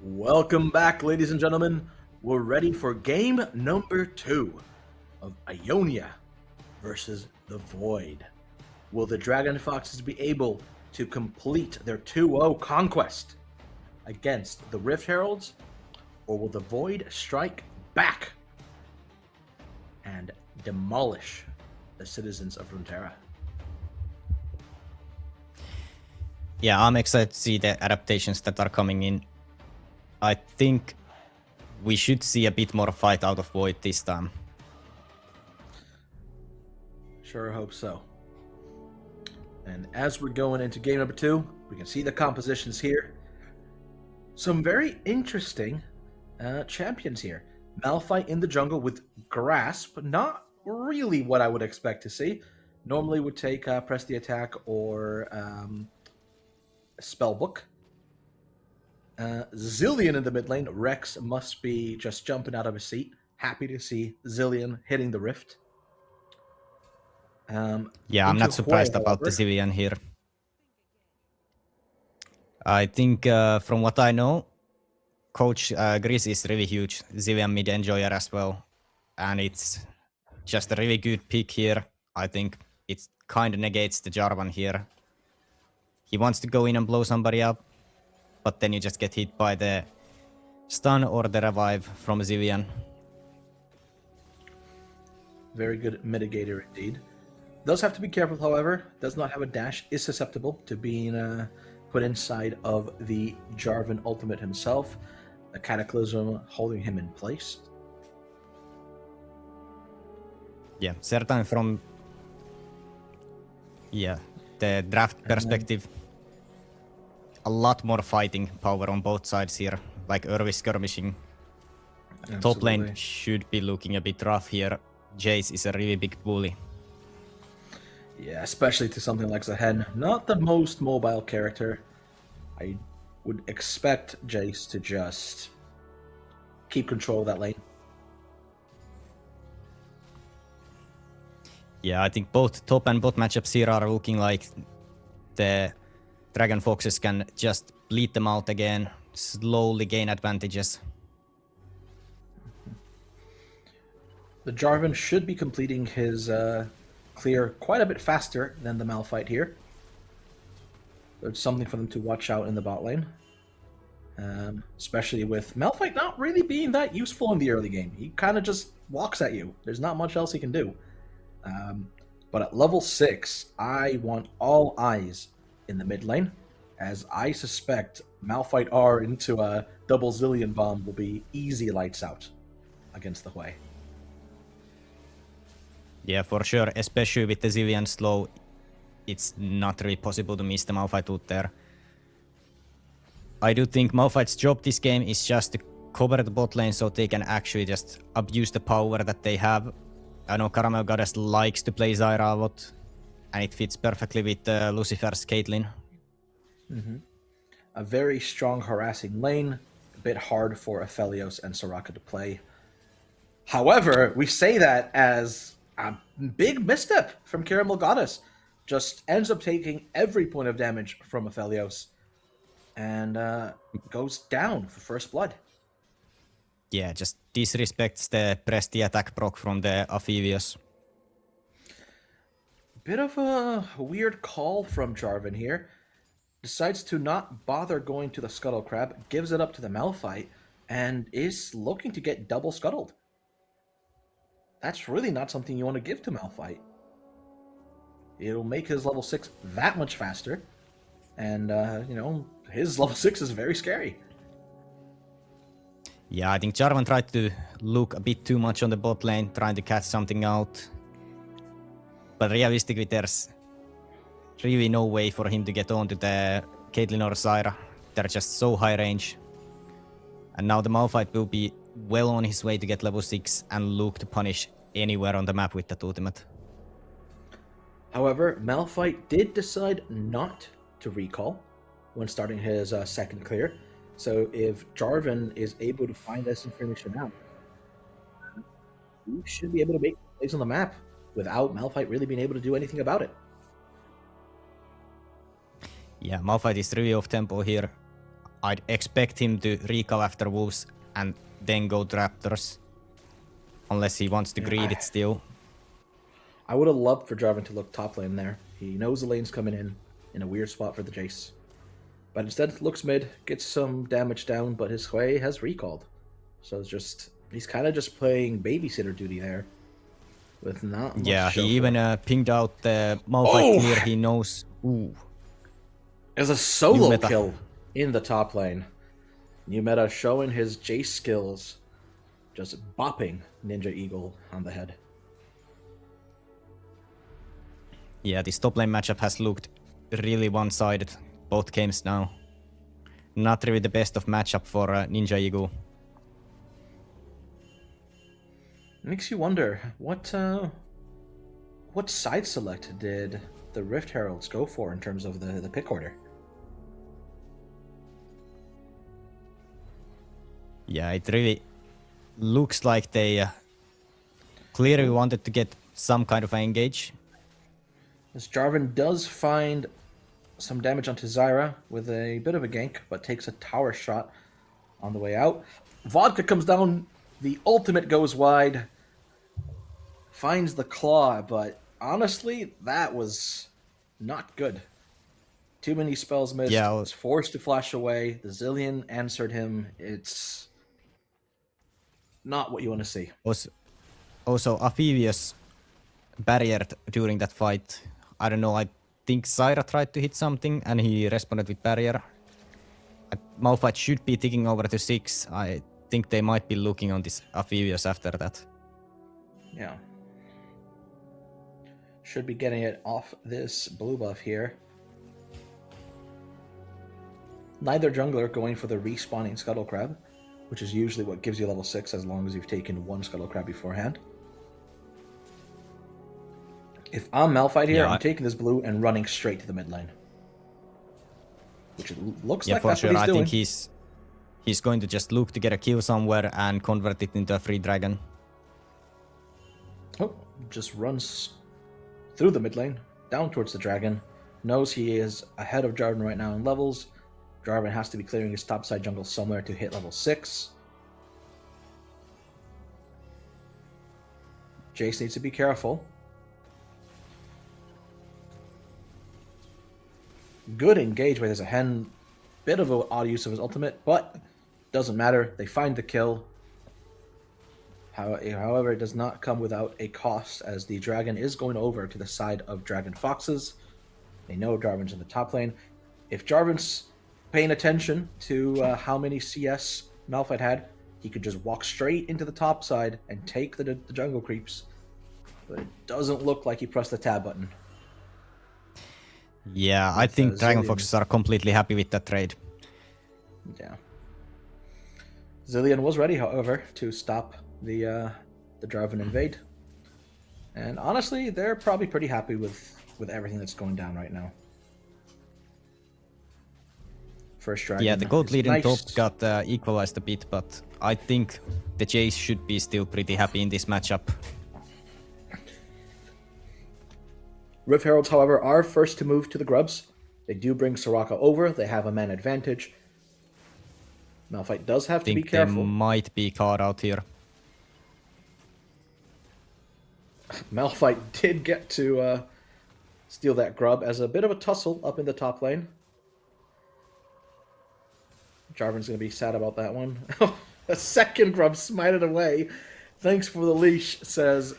Speaker 1: Welcome back, ladies and gentlemen. We're ready for game number 2 of Ionia versus the Void. Will the Dragon Foxes be able to complete their 2-0 conquest against the Rift Heralds, or will the Void strike back and demolish the citizens of Runeterra?
Speaker 2: Yeah, I'm excited to see the adaptations that are coming in. I think we should see a bit more fight out of Void this time.
Speaker 1: Sure hope so. And as we're going into game number 2, we can see the compositions here. Some very interesting champions here. Malphite in the jungle with Grasp, not really what I would expect to see. Normally would take Press the Attack or Spellbook. Zilean in the mid lane. Rex must be just jumping out of his seat. Happy to see Zilean hitting the Rift.
Speaker 2: Yeah, I'm not surprised about the Zilean here. I think from what I know, Coach Gris is really huge Zilean mid enjoyer as well. And it's just a really good pick here. I think it kind of negates the Jarvan here. He wants to go in and blow somebody up, but then you just get hit by the stun or the revive from Zilean.
Speaker 1: Very good mitigator indeed. Does have to be careful, however. Does not have a dash. Is susceptible to being put inside of the Jarvan ultimate himself. A Cataclysm holding him in place.
Speaker 2: Yeah, certainly from the draft perspective, a lot more fighting power on both sides here, like early skirmishing.
Speaker 1: Absolutely.
Speaker 2: Top lane should be looking a bit rough here. Jace is a really big bully.
Speaker 1: Yeah, especially to something like Zahen. Not the most mobile character. I would expect Jace to just keep control of that lane.
Speaker 2: Yeah, I think both top and bot matchups here are looking like the Dragon Foxes can just bleed them out again, slowly gain advantages.
Speaker 1: The Jarvan should be completing his clear quite a bit faster than the Malphite here. There's something for them to watch out in the bot lane. Especially with Malphite not really being that useful in the early game. He kind of just walks at you. There's not much else he can do. But at level 6, I want all eyes in the mid lane, as I suspect Malphite R into a double Zilean bomb will be easy lights out against the Hui.
Speaker 2: Yeah, for sure, especially with the Zilean slow, it's not really possible to miss the Malphite ult there. I do think Malphite's job this game is just to cover the bot lane so they can actually just abuse the power that they have. I know Caramel Goddess likes to play Zyra a lot, and it fits perfectly with Lucifer's Caitlyn.
Speaker 1: Mm-hmm. A very strong harassing lane, a bit hard for Aphelios and Soraka to play. However, we say that as a big misstep from Caramel Goddess. Just ends up taking every point of damage from Aphelios and goes down for first blood.
Speaker 2: Yeah, just disrespects the press the attack proc from the Aphelios.
Speaker 1: Bit of a weird call from Jarvan here. Decides to not bother going to the Scuttle Crab, gives it up to the Malphite, and is looking to get double scuttled. That's really not something you want to give to Malphite. It'll make his level 6 that much faster. And, his level 6 is very scary.
Speaker 2: Yeah, I think Jarvan tried to look a bit too much on the bot lane, trying to catch something out. But realistically, there's really no way for him to get onto the Caitlyn or Zyra. They're just so high range. And now the Malphite will be well on his way to get level 6 and look to punish anywhere on the map with that ultimate.
Speaker 1: However, Malphite did decide not to recall when starting his second clear. So if Jarvan is able to find this information out, he should be able to make plays on the map without Malphite really being able to do anything about it.
Speaker 2: Yeah, Malphite is really off tempo here. I'd expect him to recall after Wolves and then go to Raptors. Unless he wants to greed it still.
Speaker 1: I would have loved for Jarvan to look top lane there. He knows the lane's coming in a weird spot for the Jace. But instead, looks mid, gets some damage down, but his Hui has recalled. So it's just, he's kind of just playing babysitter duty there. With not much
Speaker 2: Yeah,
Speaker 1: to show
Speaker 2: he
Speaker 1: for
Speaker 2: even
Speaker 1: it.
Speaker 2: pinged out the Malphite clear. He knows. Ooh.
Speaker 1: There's a solo
Speaker 2: meta.
Speaker 1: kill in the top lane. New meta showing his Jace skills. Just bopping Ninja Eagle on the head.
Speaker 2: Yeah, this top lane matchup has looked really one-sided both games now. Not really the best of matchup for Ninja Eagle.
Speaker 1: Makes you wonder, what side select did the Rift Heralds go for in terms of the pick order?
Speaker 2: Yeah, it really looks like they clearly wanted to get some kind of engage.
Speaker 1: As Jarvan does find some damage onto Zyra with a bit of a gank, but takes a tower shot on the way out. Vodka comes down, the ultimate goes wide, finds the claw, but honestly, that was not good. Too many spells missed.
Speaker 2: Yeah,
Speaker 1: Was forced to flash away. The Zillion answered him. It's not what you want to see.
Speaker 2: Also Amphibious barriered during that fight. I don't know, I think Zyra tried to hit something and he responded with barrier. Malphite should be ticking over to 6. I think they might be looking on this Amphibious after that.
Speaker 1: Yeah. Should be getting it off this blue buff here. Neither jungler going for the respawning Scuttle Crab, which is usually what gives you level 6 as long as you've taken one Scuttle Crab beforehand. If I'm Malphite here, I'm taking this blue and running straight to the mid lane. Which it looks like that's what he's doing.
Speaker 2: I think he's going to just look to get a kill somewhere and convert it into a free dragon.
Speaker 1: Oh, just runs through the mid lane, down towards the dragon. Knows he is ahead of Jarvan right now in levels. Jarvan has to be clearing his topside jungle somewhere to hit level 6. Jace needs to be careful. Good engagement as a hen. Bit of an odd use of his ultimate, but doesn't matter. They find the kill. However, it does not come without a cost, as the dragon is going over to the side of Dragon Foxes. They know Jarvan's in the top lane. If Jarvan's paying attention to how many CS Malphite had, he could just walk straight into the top side and take the jungle creeps. But it doesn't look like he pressed the tab button.
Speaker 2: Yeah, I think Dragon Foxes are completely happy with that trade.
Speaker 1: Yeah. Zillion was ready, however, to stop the Jarvan invade. And honestly, they're probably pretty happy with everything that's going down right now. First dragon.
Speaker 2: Yeah, the gold lead in
Speaker 1: nice.
Speaker 2: top got equalized a bit, but I think the Jace should be still pretty happy in this matchup.
Speaker 1: Rift Heralds, however, are first to move to the Grubs. They do bring Soraka over. They have a man advantage. Malphite does have to be careful.
Speaker 2: They might be caught out here.
Speaker 1: Malphite did get to steal that grub as a bit of a tussle up in the top lane. Jarvan's going to be sad about that one. A second grub smited away. Thanks for the leash, says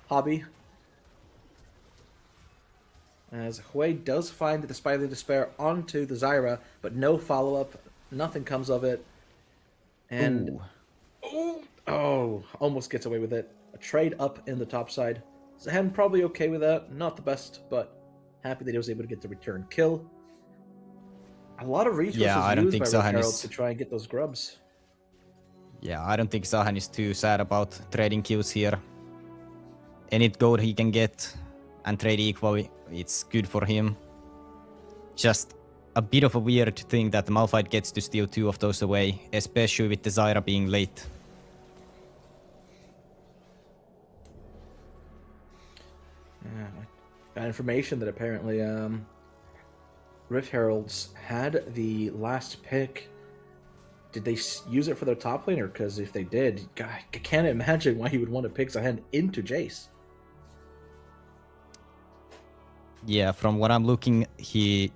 Speaker 1: Hobby. As Hui does find the Spiraling Despair onto the Zyra, but no follow-up. Nothing comes of it. And... almost gets away with it. A trade up in the top side. Zahen probably okay with that. Not the best, but happy that he was able to get the return kill. A lot of resources used by Rift Heralds to try and get those grubs.
Speaker 2: Yeah, I don't think Zahen is too sad about trading kills here. Any gold he can get and trade equally, it's good for him. Just a bit of a weird thing that Malphite gets to steal 2 of those away, especially with the Zyra being late.
Speaker 1: Yeah, got information that apparently Rift Heralds had the last pick. Did they use it for their top laner? Because if they did, God, I can't imagine why he would want to pick Zahen into Jace.
Speaker 2: Yeah, from what I'm looking, he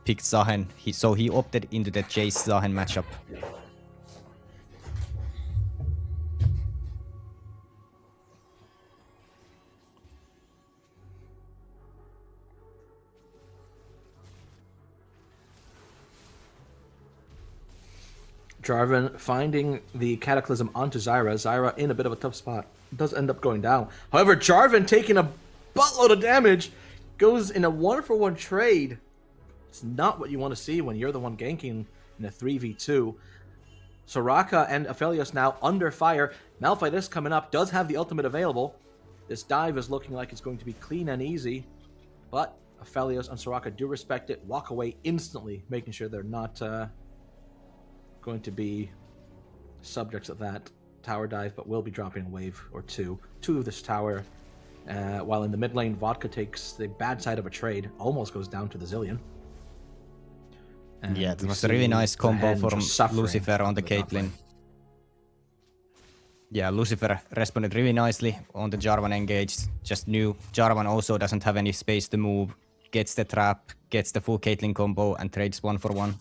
Speaker 2: picked Zahen. So he opted into the Jace Zahen matchup.
Speaker 1: Jarvan finding the Cataclysm onto Zyra. Zyra in a bit of a tough spot. Does end up going down. However, Jarvan taking a buttload of damage goes in a 1-for-1 trade. It's not what you want to see when you're the one ganking in a 3v2. Soraka and Aphelios now under fire. Malphite is coming up, does have the ultimate available. This dive is looking like it's going to be clean and easy. But Aphelios and Soraka do respect it, walk away instantly, making sure they're not going to be subjects of that tower dive, but will be dropping a wave or two of this tower. While in the mid lane, Vodka takes the bad side of a trade, almost goes down to the Zillion. And
Speaker 2: yeah, it was a really nice combo from Lucifer on the Caitlyn. Yeah, Lucifer responded really nicely on the Jarvan engage. Just knew Jarvan also doesn't have any space to move, gets the trap, gets the full Caitlyn combo, and trades 1-for-1.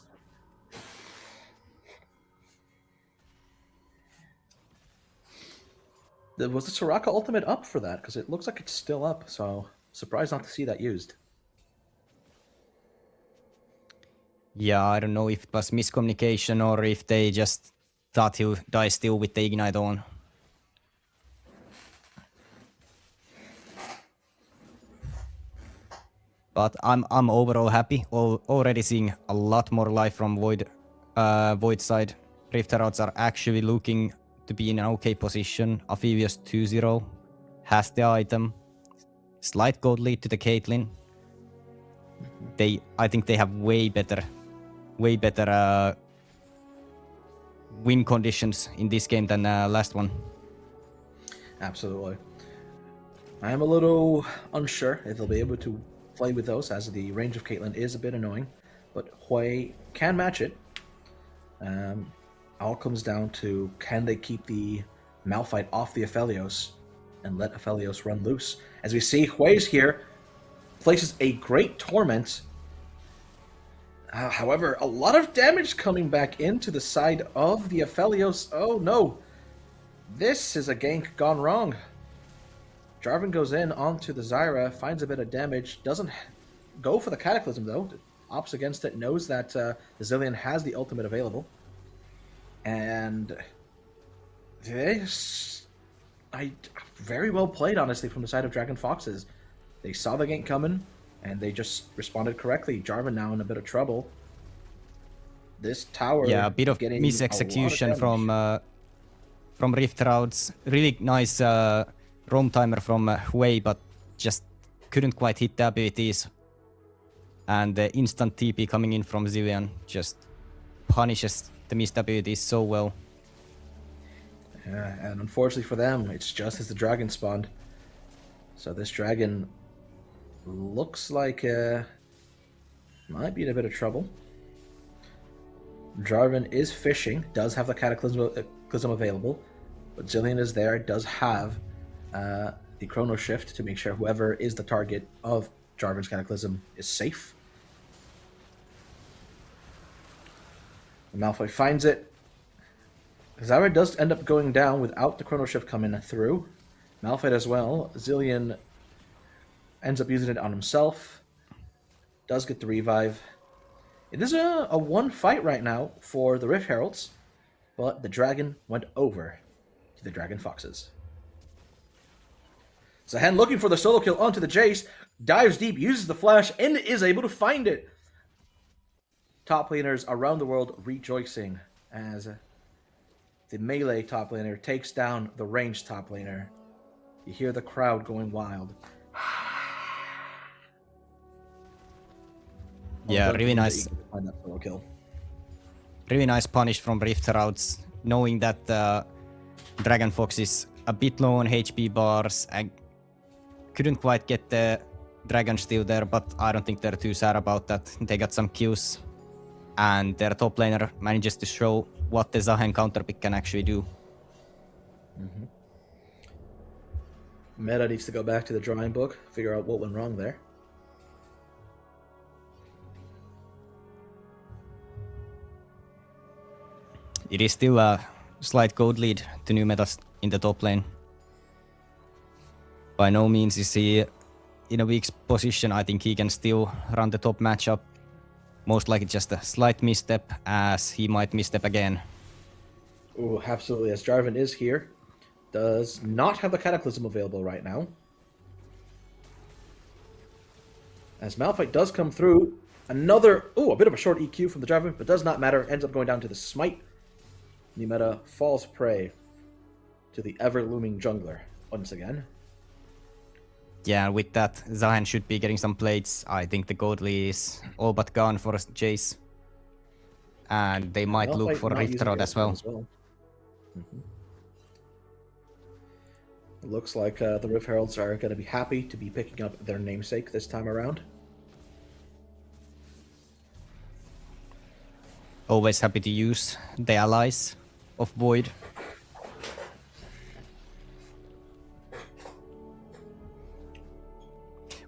Speaker 1: Was the Soraka ultimate up for that? Because it looks like it's still up, so surprised not to see that used.
Speaker 2: Yeah, I don't know if it was miscommunication or if they just thought he'll die still with the Ignite on. But I'm overall happy. Already seeing a lot more life from Void side. Rift Heralds are actually looking to be in an okay position. Aphelios 2-0 has the item. Slight gold lead to the Caitlyn. I think they have way better win conditions in this game than last one.
Speaker 1: Absolutely. I am a little unsure if they'll be able to play with those, as the range of Caitlyn is a bit annoying, but Hui can match it. All comes down to, can they keep the Malphite off the Aphelios and let Aphelios run loose? As we see, Hui's here, places a great Torment. However, a lot of damage coming back into the side of the Aphelios. Oh no, this is a gank gone wrong. Jarvan goes in onto the Zyra, finds a bit of damage, doesn't go for the Cataclysm though, opts against it, knows that the Zillion has the ultimate available. And this, very well played, honestly, from the side of Dragon Foxes. They saw the gank coming, and they just responded correctly. Jarvan now in a bit of trouble. This tower,
Speaker 2: yeah, a bit of misexecution from Rift Heralds. Really nice roam timer from Hui, but just couldn't quite hit the abilities. And the instant TP coming in from Zillion just punishes the missed abilities so well.
Speaker 1: Yeah, and unfortunately for them, it's just as the dragon spawned. So this dragon looks like might be in a bit of trouble. Jarvan is fishing, does have the Cataclysm available, but Zillion is there, does have the Chrono Shift to make sure whoever is the target of Jarvan's Cataclysm is safe. Malphite finds it. Zyra does end up going down without the Chrono Shift coming through. Malphite as well. Zillion ends up using it on himself. Does get the revive. It is a one fight right now for the Rift Heralds, but the dragon went over to the Dragon Foxes. Zahen looking for the solo kill onto the Jace, dives deep, uses the flash, and is able to find it. Top laners around the world rejoicing as the melee top laner takes down the ranged top laner. You hear the crowd going wild.
Speaker 2: Yeah, really nice.
Speaker 1: Find that solo kill.
Speaker 2: Really nice punish from Rift Heralds, knowing that Dragon Fox is a bit low on HP bars and couldn't quite get the Dragon still there, but I don't think they're too sad about that. They got some kills, and their top laner manages to show what the Zahen counterpick can actually do.
Speaker 1: Meta needs to go back to the drawing book, figure out what went wrong there.
Speaker 2: It is still a slight gold lead to new metas in the top lane. By no means is he in a weak position. I think he can still run the top matchup. Most likely just a slight misstep, as he might misstep again.
Speaker 1: Oh, absolutely. As Jarvan is here, does not have the Cataclysm available right now. As Malphite does come through, another, a bit of a short EQ from the Jarvan, but does not matter. Ends up going down to the Smite. New meta falls prey to the ever-looming jungler once again.
Speaker 2: Yeah, with that, Zahen should be getting some plates. I think the gold lead is all but gone for Jace. And they might
Speaker 1: Malphite
Speaker 2: look for
Speaker 1: might
Speaker 2: Rift
Speaker 1: use it
Speaker 2: Herald as well.
Speaker 1: It looks like the Rift Heralds are going to be happy to be picking up their namesake this time around.
Speaker 2: Always happy to use the allies of Void.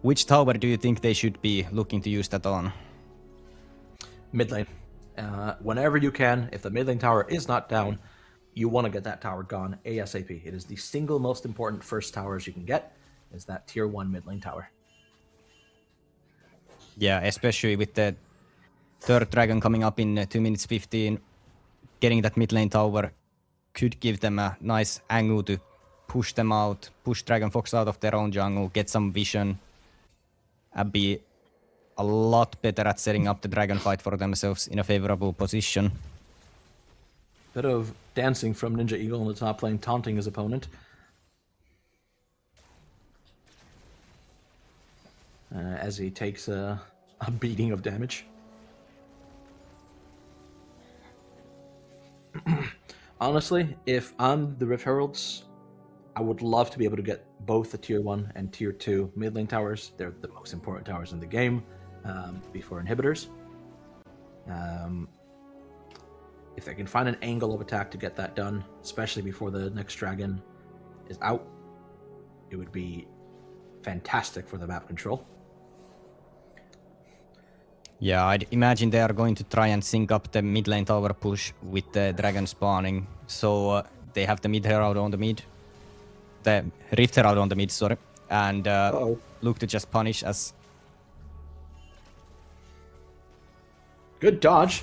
Speaker 2: Which tower do you think they should be looking to use that on?
Speaker 1: Mid lane. Whenever you can, if the mid lane tower is not down, you want to get that tower gone ASAP. It is the single most important first towers you can get, is that tier 1 mid lane tower.
Speaker 2: Yeah, especially with the third dragon coming up in 2 minutes 15, getting that mid lane tower could give them a nice angle to push them out, push Dragon Fox out of their own jungle, get some vision, and be a lot better at setting up the dragon fight for themselves in a favorable position.
Speaker 1: Bit of dancing from Ninja Eagle in the top lane, taunting his opponent. As he takes a beating of damage. Honestly, if I'm the Rift Heralds, I would love to be able to get both the tier 1 and tier 2 mid lane towers. They're the most important towers in the game before inhibitors. If they can find an angle of attack to get that done, especially before the next dragon is out, it would be fantastic for the map control.
Speaker 2: Yeah, I'd imagine they are going to try and sync up the mid lane tower push with the dragon spawning. So they have the mid herald on the mid. The Rift Herald on the mid, sorry. And look to just punish as...
Speaker 1: Good dodge.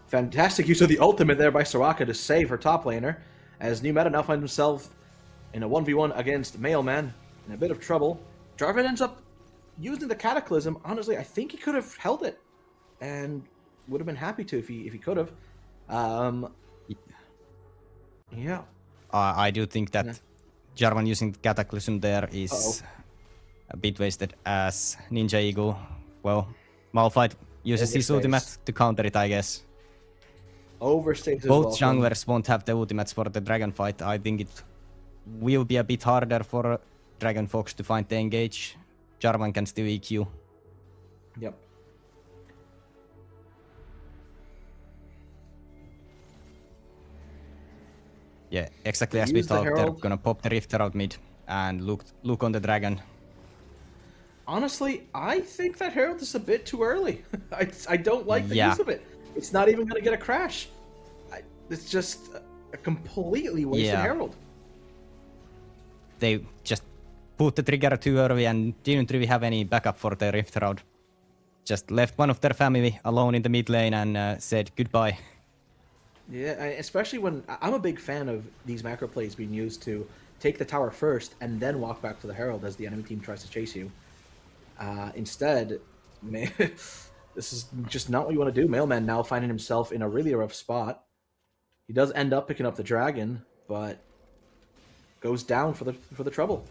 Speaker 1: Fantastic use of the ultimate there by Soraka to save her top laner, as New Meta now finds himself in a 1v1 against Mailman, in a bit of trouble. Jarvan ends up using the Cataclysm. Honestly, I think he could have held it, and would have been happy to if he could have. Yeah.
Speaker 2: I do think that Jarvan using Cataclysm there is a bit wasted, as Ninja Eagle, well, Malphite uses his ultimate to counter it, I guess.
Speaker 1: Overstays his
Speaker 2: Both
Speaker 1: welcome.
Speaker 2: junglers won't have the ultimates for the dragon fight. I think it will be a bit harder for Dragon Fox to find the engage. Jarvan can still EQ.
Speaker 1: Yep.
Speaker 2: Yeah, exactly as we
Speaker 1: use the
Speaker 2: thought. They're
Speaker 1: Herald.
Speaker 2: gonna pop the Rift Herald mid and look on the dragon.
Speaker 1: Honestly, I think that Herald is a bit too early. I don't like the
Speaker 2: Yeah.
Speaker 1: use of it. It's not even going to get a crash. It's just a completely wasted
Speaker 2: Yeah.
Speaker 1: Herald.
Speaker 2: They just put the trigger too early and didn't really have any backup for the Rift Herald. Just left one of their family alone in the mid lane and said goodbye.
Speaker 1: Yeah, especially when I'm a big fan of these macro plays being used to take the tower first and then walk back to the Herald as the enemy team tries to chase you. Instead, this is just not what you want to do. Mailman now finding himself in a really rough spot. He does end up picking up the dragon, but goes down for the trouble.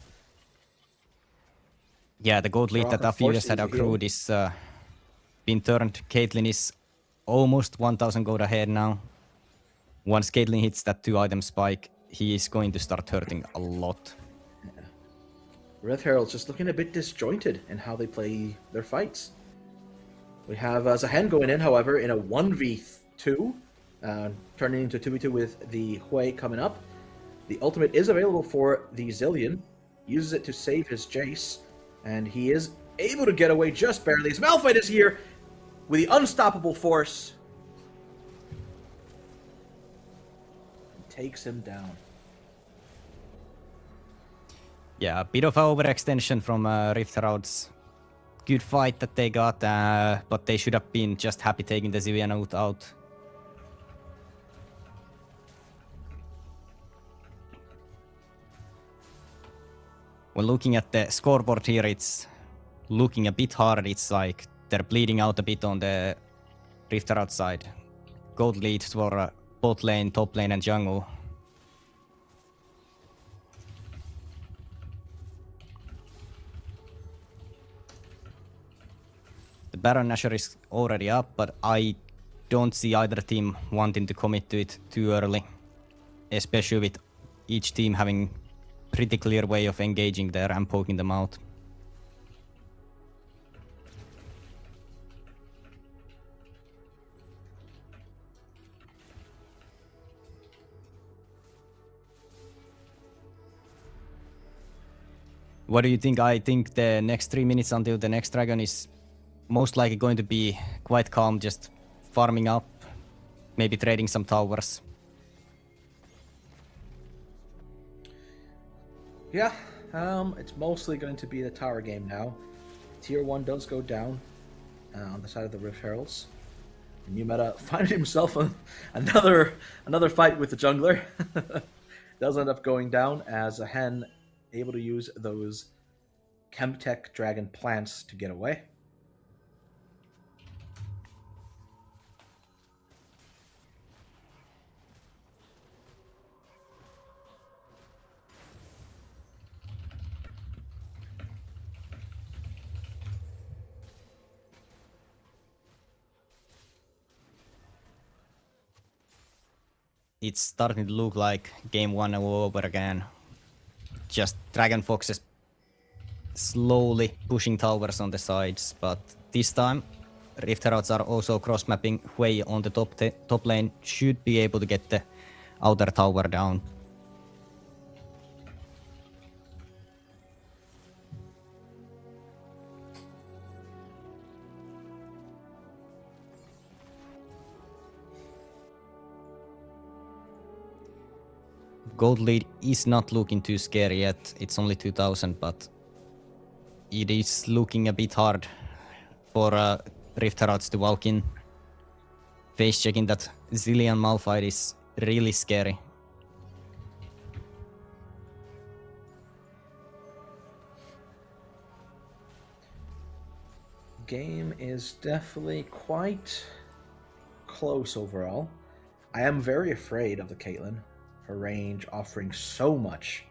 Speaker 2: Yeah, the gold lead that
Speaker 1: Soraka
Speaker 2: Aphelios had
Speaker 1: forces the
Speaker 2: accrued is been turned. Caitlyn is almost 1000 gold ahead now. Once Caitlyn hits that 2-item spike, he is going to start hurting a lot.
Speaker 1: Rift Heralds just looking a bit disjointed in how they play their fights. We have Zahen going in, however, in a 1v2, turning into 2v2 with the Hui coming up. The ultimate is available for the Zillion, uses it to save his Jace, and he is able to get away just barely. As Malphite is here with the unstoppable force. Takes him down.
Speaker 2: Yeah, a bit of overextension from Rift Heralds. Good fight that they got, but they should have been just happy taking the Zivian out. When looking at the scoreboard here, it's looking a bit hard. It's like they're bleeding out a bit on the Rift Herald side. Gold leads for bot lane, top lane, and jungle. The Baron Nashor is already up, but I don't see either team wanting to commit to it too early, especially with each team having pretty clear way of engaging there and poking them out. What do you think? I think the next 3 minutes until the next dragon is most likely going to be quite calm, just farming up, maybe trading some towers.
Speaker 1: Yeah, it's mostly going to be the tower game now. Tier 1 does go down on the side of the Rift Heralds. And Umeta finding himself another fight with the jungler. Does end up going down as a hen able to use those Chemtech dragon plants to get away.
Speaker 2: It's starting to look like game 1 all over again. Just Dragon Foxes slowly pushing towers on the sides, but this time Rift Heralds are also cross-mapping Hui on the top lane, should be able to get the outer tower down. Gold lead is not looking too scary yet, it's only 2000, but it is looking a bit hard for Rift Heralds to walk in. Face checking that Zillion Malphite is really scary.
Speaker 1: Game is definitely quite close overall. I am very afraid of the Caitlyn. Her range offering so much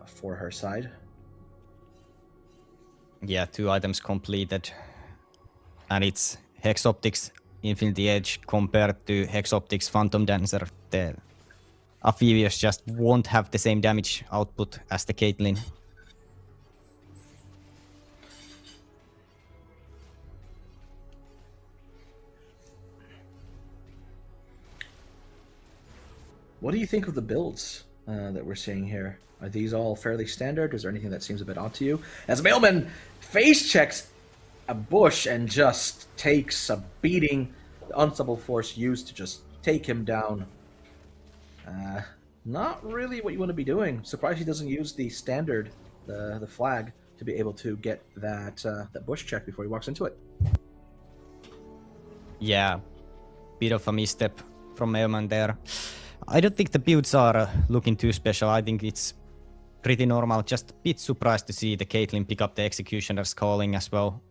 Speaker 1: for her side.
Speaker 2: Yeah, 2 items completed. And it's Hex Optics Infinity Edge compared to Hex Optics Phantom Dancer. The Amphibious just won't have the same damage output as the Caitlyn.
Speaker 1: What do you think of the builds that we're seeing here? Are these all fairly standard? Is there anything that seems a bit odd to you? As Mailman face checks a bush and just takes a beating. The unstoppable force used to just take him down. Not really what you want to be doing. Surprised he doesn't use the standard, the flag, to be able to get that that bush check before he walks into it.
Speaker 2: Yeah, bit of a misstep from Mailman there. I don't think the builds are looking too special. I think it's pretty normal. Just a bit surprised to see the Caitlyn pick up the Executioner's Calling as well.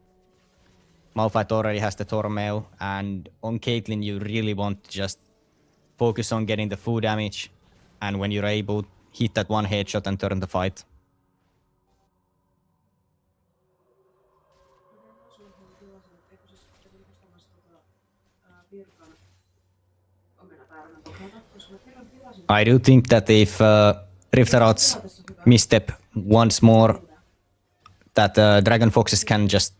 Speaker 2: Malphite already has the Tormail, and on Caitlyn you really want to just focus on getting the full damage, and when you're able, hit that one headshot and turn the fight. I do think that if Rift Heralds misstep once more that Dragon Foxes can just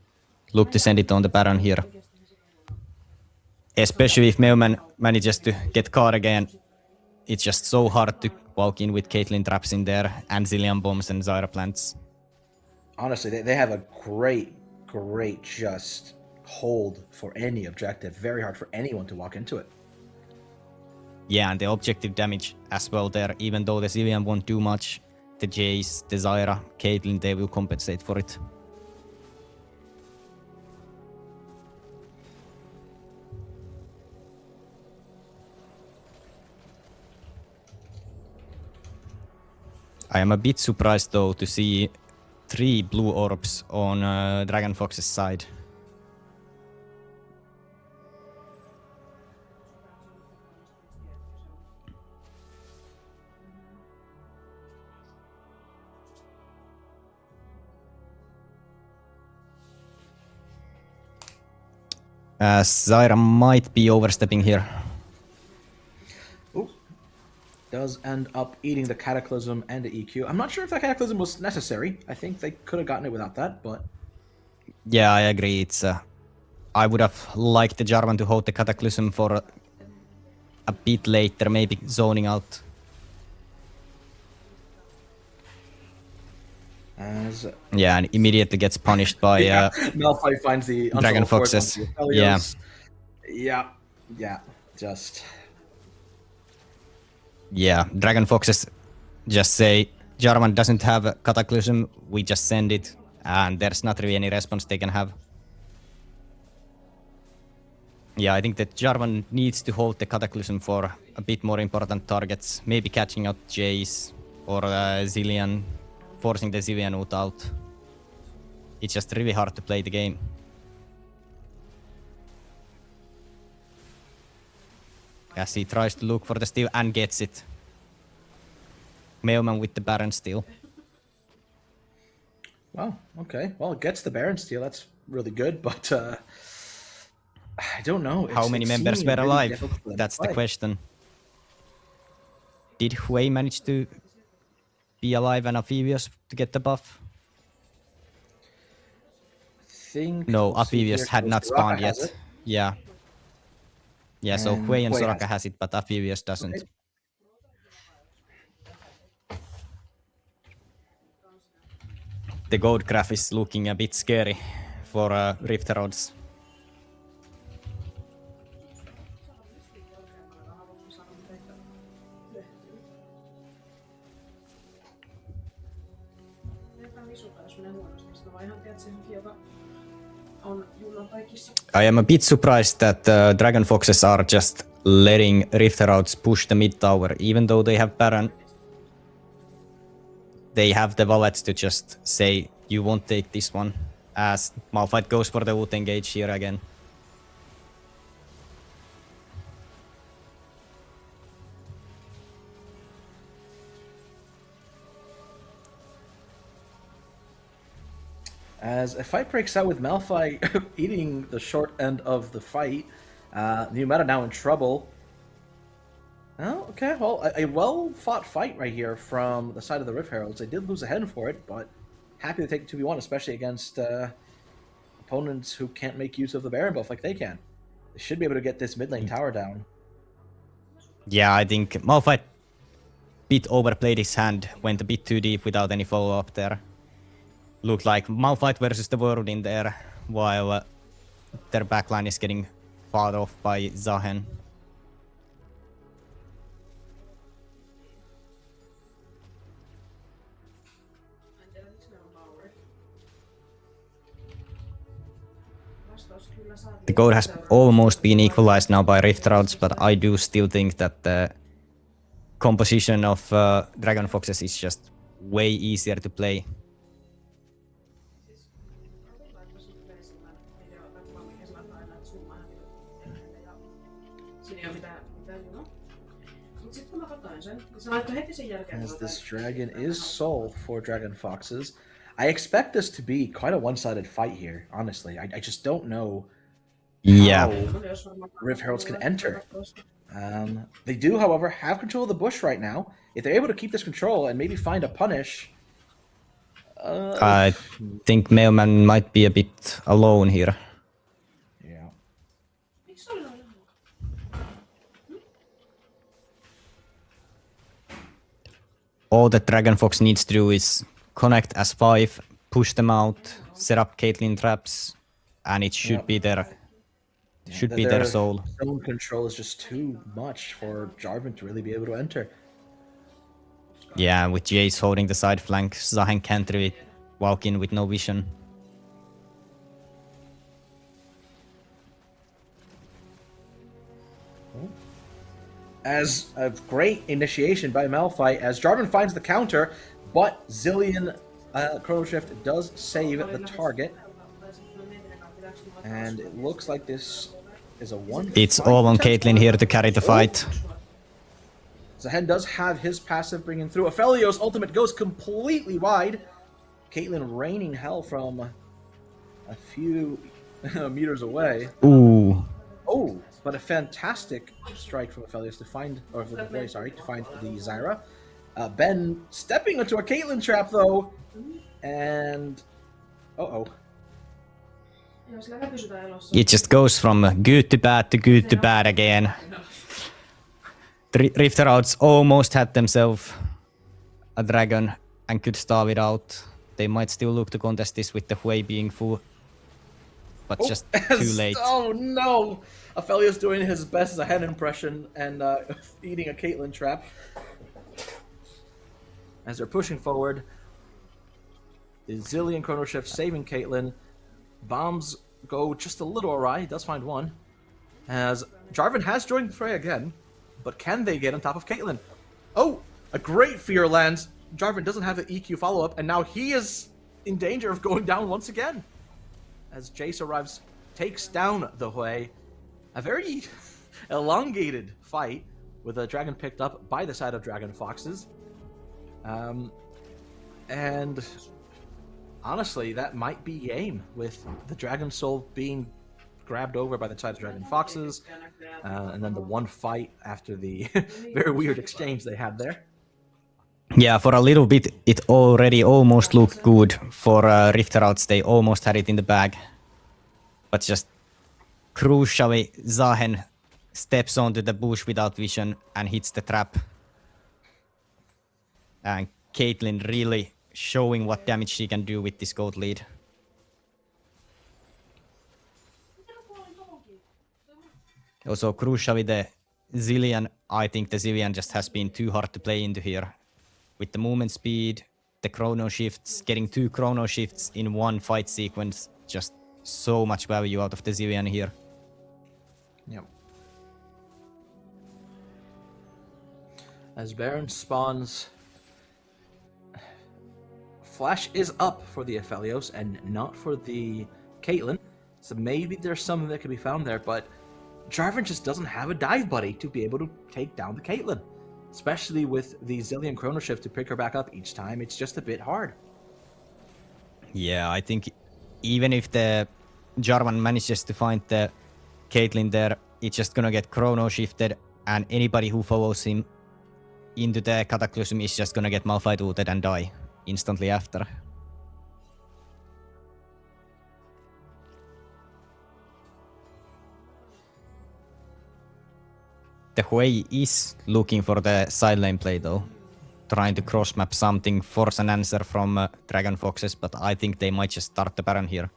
Speaker 2: look to send it on the Baron here. Especially if Meoman manages to get caught again. It's just so hard to walk in with Caitlyn traps in there and Zillion bombs and Zyra plants.
Speaker 1: Honestly, they have a great just hold for any objective. Very hard for anyone to walk into it.
Speaker 2: Yeah, and the objective damage as well there. Even though the Zillion won't do much, the Jace, the Zyra, Caitlyn, they will compensate for it. I am a bit surprised though to see 3 blue orbs on Dragon Fox's side. Zyra might be overstepping here.
Speaker 1: Ooh. Does end up eating the Cataclysm and the EQ. I'm not sure if that Cataclysm was necessary. I think they could have gotten it without that, but...
Speaker 2: Yeah, I agree. It's I would have liked the Jarvan to hold the Cataclysm for a bit later, maybe zoning out.
Speaker 1: As...
Speaker 2: Yeah, and immediately gets punished by
Speaker 1: Malphite finds the
Speaker 2: Dragon Foxes. Yeah.
Speaker 1: Yeah, just...
Speaker 2: Yeah, Dragon Foxes just say, Jarvan doesn't have a Cataclysm, we just send it, and there's not really any response they can have. Yeah, I think that Jarvan needs to hold the Cataclysm for a bit more important targets, maybe catching out Jace or Zillion, forcing the Zillion ult out. It's just really hard to play the game. As he tries to look for the steal and gets it. Meoman with the Baron steal.
Speaker 1: Wow, okay. Well, it gets the Baron steal. That's really good, but I don't know.
Speaker 2: How many members were alive? That's the question. Did Hui manage to be alive and Amphibious to get the buff? No, Amphibious had not spawned yet. Yeah. Yeah, so Hui and Soraka has it, but Amphibious doesn't. Okay. The gold graph is looking a bit scary for Rift Heralds. I am a bit surprised that Dragon Foxes are just letting Rift Heralds push the mid tower, even though they have Baron. They have the wallets to just say, you won't take this one, as Malphite goes for the ult engage here again.
Speaker 1: As a fight breaks out with Malphite eating the short end of the fight, new meta now in trouble. Oh, okay, well, a well-fought fight right here from the side of the Rift Heralds. They did lose a head for it, but happy to take 2v1, especially against opponents who can't make use of the Baron buff like they can. They should be able to get this mid lane tower down.
Speaker 2: Yeah, I think Malphite bit overplayed his hand, went a bit too deep without any follow-up there. Looked like Malphite versus the world in there, while their backline is getting fought off by Zahen. The goal has almost been equalized now by Rift Heralds, but I do still think that the composition of Dragon Foxes is just way easier to play.
Speaker 1: As this dragon is soul for Dragon Foxes, I expect this to be quite a one-sided fight here, honestly. I just don't know how Rift Heralds can enter. They do, however, have control of the bush right now. If they're able to keep this control and maybe find a punish,
Speaker 2: I think Mailman might be a bit alone here.
Speaker 1: Yeah.
Speaker 2: All that Dragon Fox needs to do is connect S5, push them out, set up Caitlyn traps, and it should be their their soul.
Speaker 1: Zone control is just too much for Jarvan to really be able to enter.
Speaker 2: Yeah, with Jace holding the side flank, Zahen can't really walk in with no vision.
Speaker 1: As a great initiation by Malphite, as Jarvan finds the counter, but Zilean Chrono Shift does save the target. And it looks like this is a one.
Speaker 2: It's all on Caitlyn here to carry the fight.
Speaker 1: Zahen does have his passive bringing through. Aphelios' ultimate goes completely wide. Caitlyn raining hell from a few meters away.
Speaker 2: Ooh.
Speaker 1: Oh, but a fantastic strike from Aphelios to find, or for the play, sorry, to find the Zyra. Ben stepping into a Caitlyn trap though, and
Speaker 2: It just goes from good to bad again. The Rift Heralds almost had themselves a dragon and could starve it out. They might still look to contest this with the Hui being full, but just too late.
Speaker 1: Oh no! Aphelios doing his best Zahen impression and eating a Caitlyn trap. As they're pushing forward, the Zilean Chrono Shift saving Caitlyn. Bombs go just a little awry. He does find one. As Jarvan has joined the fray again, but can they get on top of Caitlyn? Oh, a great fear lands. Jarvan doesn't have the EQ follow-up, and now he is in danger of going down once again. As Jace arrives, takes down the Hui. A very elongated fight with a dragon picked up by the side of Dragon Foxes. And honestly, that might be game with the Dragon Soul being grabbed over by the side of Dragon Foxes, and then the one fight after the very weird exchange they had there.
Speaker 2: Yeah, for a little bit, it already almost looked good for Rift Heralds. They almost had it in the bag. But just crucially, Zahen steps onto the bush without vision and hits the trap. And Caitlyn really showing what damage she can do with this gold lead. Also, crucially, the Zilean, I think the Zilean just has been too hard to play into here. With the movement speed, the chrono shifts, getting 2 chrono shifts in one fight sequence, just so much value out of the Zilean here.
Speaker 1: Yep. As Baron spawns, Flash is up for the Aphelios and not for the Caitlyn. So maybe there's something that could be found there, but Jarvan just doesn't have a dive buddy to be able to take down the Caitlyn. Especially with the Zilean Chrono Shift to pick her back up each time, it's just a bit hard.
Speaker 2: Yeah, I think even if the Jarvan manages to find the Caitlyn there, it's just gonna get chrono shifted, and anybody who follows him into the Cataclysm is just gonna get Malphite ulted and die instantly after. The Hui is looking for the side lane play though, trying to cross map something, force an answer from Dragon Foxes, but I think they might just start the Baron here.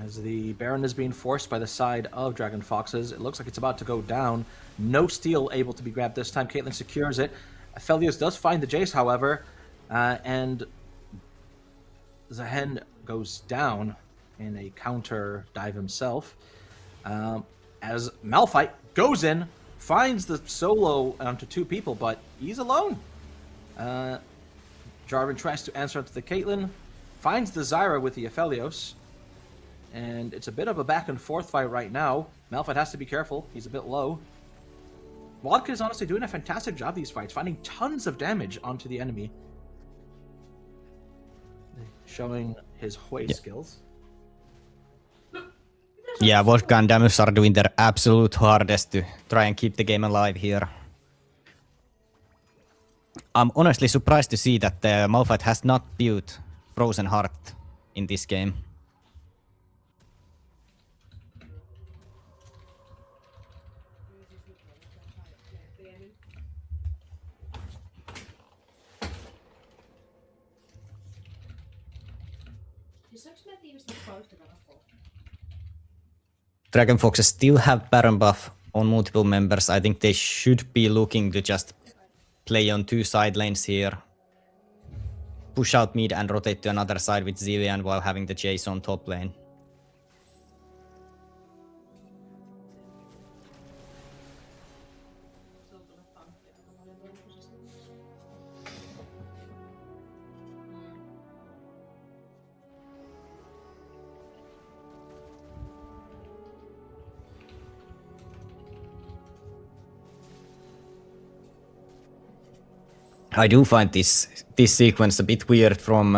Speaker 1: As the Baron is being forced by the side of Dragon Foxes, it looks like it's about to go down. No steal able to be grabbed this time. Caitlyn secures it. Aphelios does find the Jace, however, and Zahen goes down in a counter dive himself. As Malphite goes in, finds the solo onto 2 people, but he's alone. Jarvan tries to answer onto the Caitlyn, finds the Zyra with the Aphelios, and it's a bit of a back and forth fight right now. Malphite has to be careful, he's a bit low. Wodka is honestly doing a fantastic job these fights, finding tons of damage onto the enemy. Showing his Hui skills.
Speaker 2: Yeah, Vodka and Damus are doing their absolute hardest to try and keep the game alive here. I'm honestly surprised to see that Malphite has not built Frozen Heart in this game. Dragon Foxes still have Baron buff on multiple members. I think they should be looking to just play on 2 side lanes here. Push out mid and rotate to another side with Zilean while having the Jace on top lane. I do find this sequence a bit weird from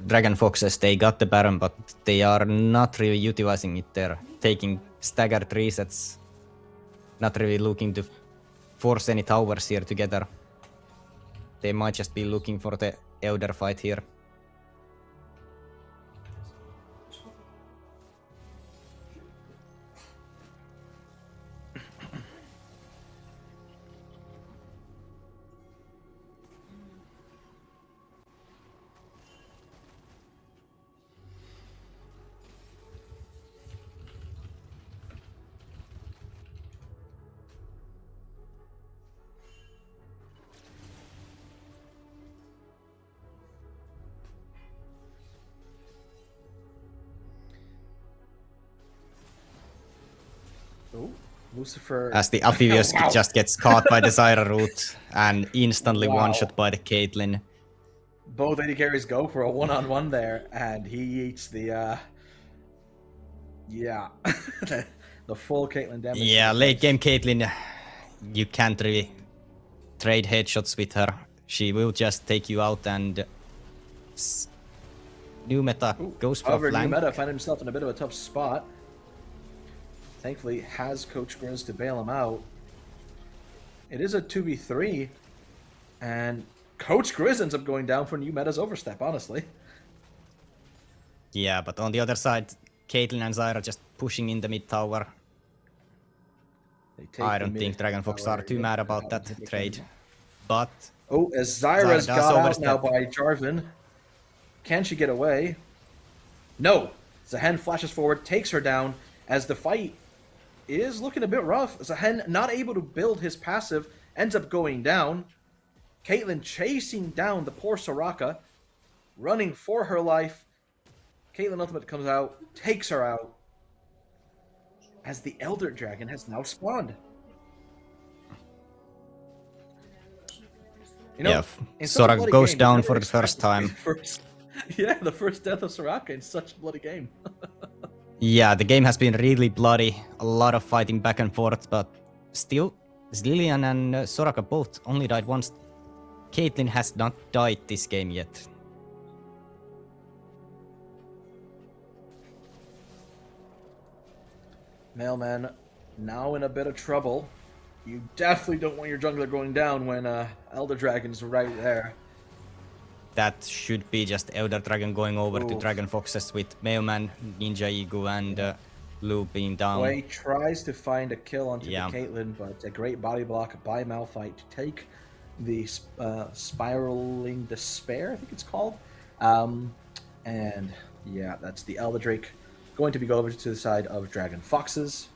Speaker 2: Dragon Foxes. They got the Baron, but they are not really utilizing it. They're taking staggered resets, not really looking to force any towers here together. They might just be looking for the Elder fight here.
Speaker 1: Oh, Lucifer.
Speaker 2: As the Amphibious just gets caught by the Zyra root and instantly one-shot by the Caitlyn.
Speaker 1: Both AD carries go for a one-on-one there, and he eats the the full Caitlyn damage.
Speaker 2: Yeah, late game Caitlyn, you can't really trade headshots with her. She will just take you out and new meta goes for
Speaker 1: However,
Speaker 2: flank.
Speaker 1: new meta find himself in a bit of a tough spot. Thankfully, has Coach Grizz to bail him out. It is a 2v3, and Coach Grizz ends up going down for new meta's overstep, honestly.
Speaker 2: Yeah, but on the other side, Caitlyn and Zyra just pushing in the mid tower. I don't think Dragon Fox are too mad about that trade. But
Speaker 1: oh, as Zyra's got out now by Jarvan. Can she get away? No. Zahen flashes forward, takes her down, as the fight is looking a bit rough. Zahen not able to build his passive, ends up going down. Caitlyn chasing down the poor Soraka, running for her life. Caitlyn ultimate comes out, takes her out, as the Elder Dragon has now spawned. You know,
Speaker 2: Soraka goes down for the first time.
Speaker 1: The first death of Soraka in such a bloody game.
Speaker 2: Yeah, the game has been really bloody. A lot of fighting back and forth, but still, Lilian and Soraka both only died once. Caitlyn has not died this game yet.
Speaker 1: Mailman now in a bit of trouble. You definitely don't want your jungler going down when Elder Dragon's right there.
Speaker 2: That should be just Elder Dragon going over to Dragon Foxes with Mailman, Ninja Eagle, and Lu being down.
Speaker 1: Wei tries to find a kill onto the Caitlyn, but a great body block by Malphite to take the Spiraling Despair, I think it's called. And yeah, that's the Elder Drake going to be go over to the side of Dragon Foxes.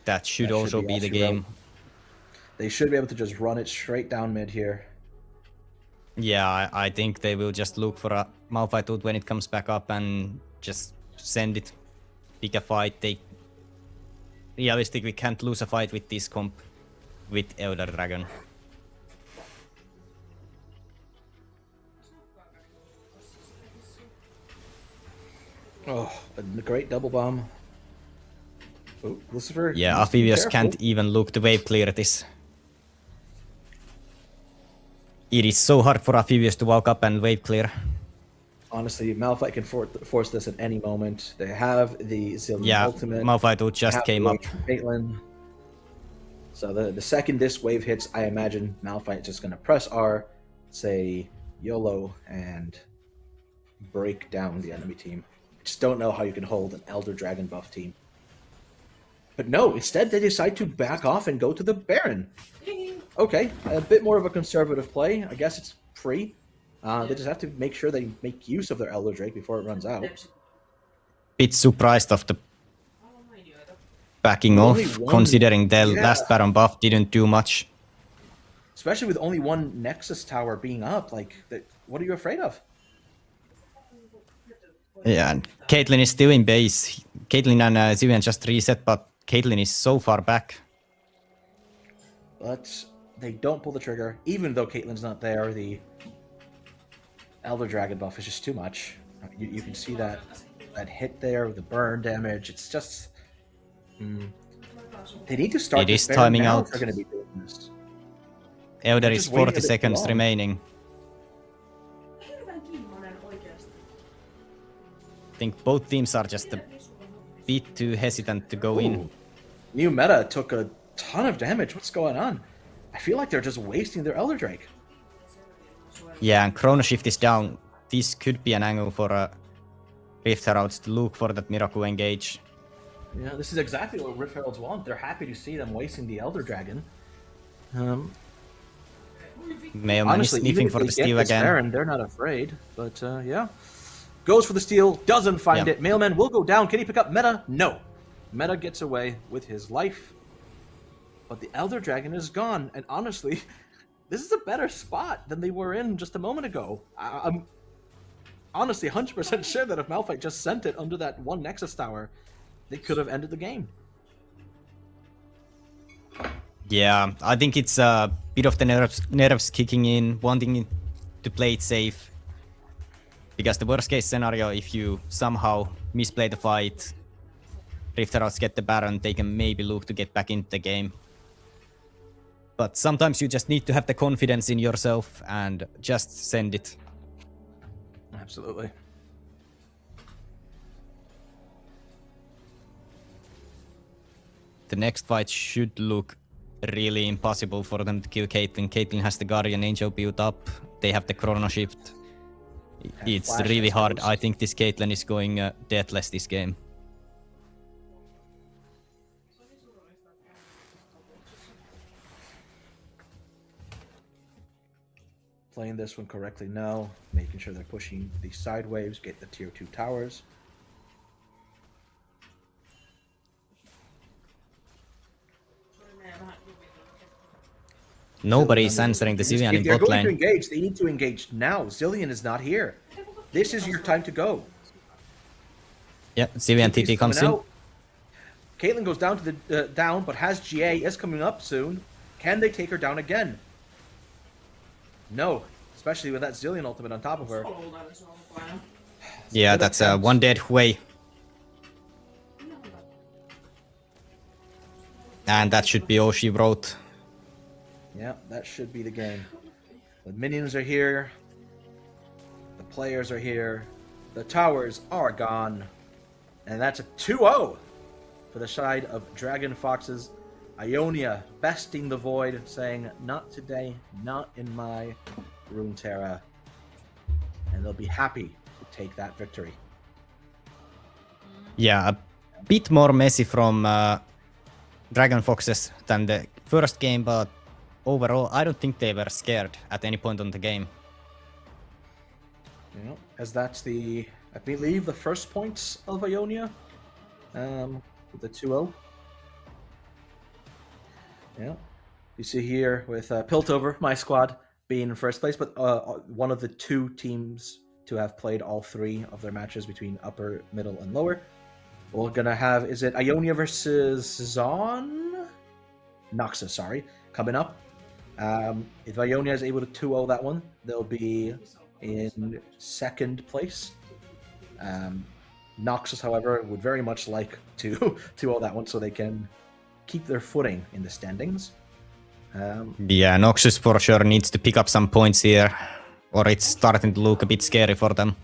Speaker 2: That should also be the game.
Speaker 1: They should be able to just run it straight down mid here.
Speaker 2: Yeah, I think they will just look for a Malphite ult when it comes back up and just send it. Pick a fight. They realistically can't lose a fight with this comp with Elder Dragon.
Speaker 1: Oh, a great double bomb. Oh, Lucifer.
Speaker 2: Yeah, Amphibious can't even look to wave clear this. It is so hard for Amphibious to walk up and wave clear.
Speaker 1: Honestly, Malphite can force this at any moment. They have the Zillion ultimate.
Speaker 2: Malphite just came up.
Speaker 1: Caitlyn. So the second this wave hits, I imagine Malphite is just going to press R, say YOLO, and break down the enemy team. I just don't know how you can hold an Elder Dragon buff team. But no, instead they decide to back off and go to the Baron. Okay, a bit more of a conservative play. I guess it's free. They just have to make sure they make use of their Elder Drake before it runs out.
Speaker 2: Bit surprised of the backing off, considering the last Baron buff didn't do much.
Speaker 1: Especially with only one Nexus tower being up, like, what are you afraid of?
Speaker 2: Yeah, and Caitlyn is still in base. Caitlyn and Zivian just reset, but Caitlyn is so far back.
Speaker 1: But they don't pull the trigger, even though Caitlyn's not there. The Elder Dragon buff is just too much. You can see that hit there with the burn damage. It's just they need to start.
Speaker 2: It is timing out.
Speaker 1: They're going to be doing this.
Speaker 2: Elder is 40 seconds remaining. I think both teams are just a bit too hesitant to go in.
Speaker 1: New meta took a ton of damage. What's going on? I feel like they're just wasting their Elder Drake.
Speaker 2: Yeah, and Chrono Shift is down. This could be an angle for Rift Heralds to look for that Miracle Engage.
Speaker 1: Yeah, this is exactly what Rift Heralds want. They're happy to see them wasting the Elder Dragon.
Speaker 2: Mailman is sniffing for the steal again.
Speaker 1: Baron, they're not afraid, but yeah. Goes for the steal, doesn't find it. Mailman will go down. Can he pick up Meta? No. Meta gets away with his life. But the Elder Dragon is gone, and honestly, this is a better spot than they were in just a moment ago. I'm honestly 100% sure that if Malphite just sent it under that one Nexus tower, they could have ended the game.
Speaker 2: Yeah, I think it's a bit of the nerves kicking in, wanting to play it safe. Because the worst case scenario, if you somehow misplay the fight, Rift Heralds get the Baron, they can maybe look to get back into the game. But sometimes you just need to have the confidence in yourself and just send it.
Speaker 1: Absolutely.
Speaker 2: The next fight should look really impossible for them to kill Caitlyn. Caitlyn has the Guardian Angel built up. They have the Chrono Shift. It's really hard. I think this Caitlyn is going deathless this game.
Speaker 1: Playing this one correctly now, making sure they're pushing the side waves, get the tier 2 towers.
Speaker 2: Nobody is answering the Zivian in bot lane.
Speaker 1: If they're going to engage, they need to engage now. Zillion is not here. This is your time to go.
Speaker 2: Yeah, Zivian TP comes in.
Speaker 1: Caitlyn goes down to the down, but has GA, is coming up soon. Can they take her down again? No, especially with that Zillion ultimate on top of her.
Speaker 2: Yeah, that's one dead way. And that should be all she wrote.
Speaker 1: Yeah, that should be the game. The minions are here. The players are here. The towers are gone. And that's a 2-0 for the side of Dragon Foxes. Ionia besting the void, saying, not today, not in my Runeterra. And they'll be happy to take that victory.
Speaker 2: Yeah, a bit more messy from Dragon Foxes than the first game, but overall, I don't think they were scared at any point on the game.
Speaker 1: You know, as that's the, I believe, the first points of Ionia, with the 2-0. Yeah, you see here with Piltover, my squad, being in first place, but one of the two teams to have played all three of their matches between upper, middle, and lower. We're gonna have, is it Ionia versus Zon? Noxus, sorry, coming up. If Ionia is able to 2-0 that one, they'll be in second place. Noxus, however, would very much like to 2-0 that one so they can keep their footing in the standings.
Speaker 2: Yeah, Noxus for sure needs to pick up some points here, or it's starting to look a bit scary for them.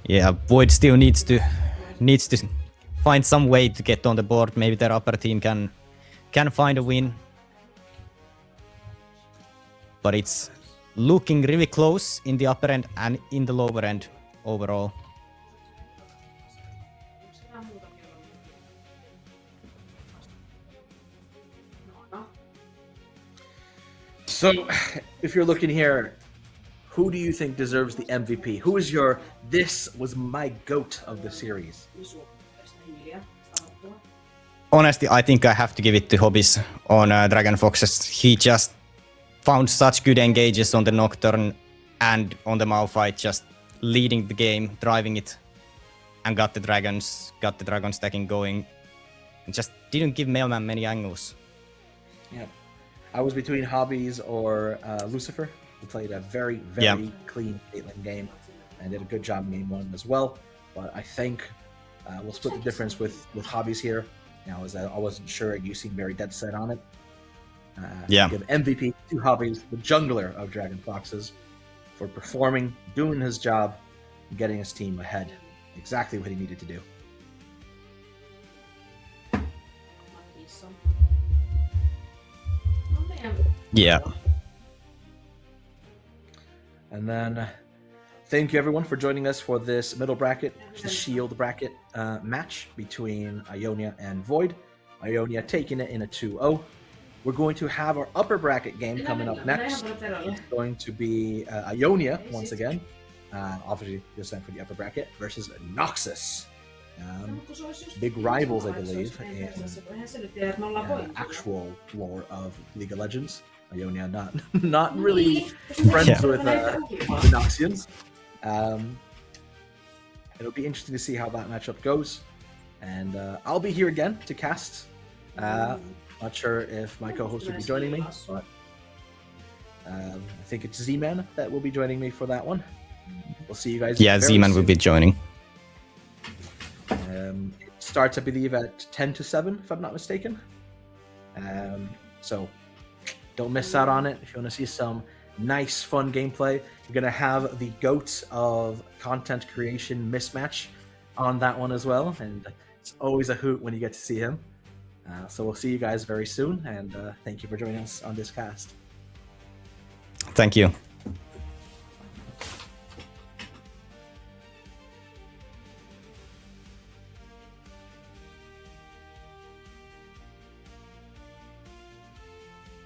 Speaker 2: Yeah, Void still needs to find some way to get on the board. Maybe their upper team can find a win. But it's looking really close in the upper end and in the lower end overall.
Speaker 1: So, if you're looking here, who do you think deserves the MVP? Who is your, this was my GOAT of the series?
Speaker 2: Honestly, I think I have to give it to Hobbies on Dragon Foxes. He just found such good engages on the Nocturne and on the Malphite, just leading the game, driving it, and got the dragon stacking going. And just didn't give Mailman many angles.
Speaker 1: Yeah. I was between Hobbies or Lucifer, who played a very clean Caitlyn game and did a good job in game one as well. But I think we'll split the difference with Hobbies here. Now, as I wasn't sure, you seem very dead set on it. Give MVP to Hobbies, the jungler of Dragon Foxes, for performing, doing his job, and getting his team ahead. Exactly what he needed to do.
Speaker 2: Yeah.
Speaker 1: And then thank you everyone for joining us for this middle bracket, the Shield bracket match between Ionia and Void. Ionia taking it in a 2-0. We're going to have our upper bracket game coming up next. It's going to be Ionia, once again, obviously just sent for the upper bracket, versus Noxus. Big rivals, I believe, in actual lore of League of Legends. Ionia not really friends with the Noxians. It'll be interesting to see how that matchup goes. And I'll be here again to cast. Not sure if my co-host will be joining me, but I think it's Z-Man that will be joining me for that one. We'll see you guys.
Speaker 2: Yeah, Z-Man will be joining.
Speaker 1: It starts, I believe, at 10 to 7, if I'm not mistaken. So don't miss out on it. If you want to see some nice, fun gameplay, you're going to have the GOAT of content creation mismatch on that one as well. And it's always a hoot when you get to see him. So we'll see you guys very soon. And thank you for joining us on this cast.
Speaker 2: Thank you.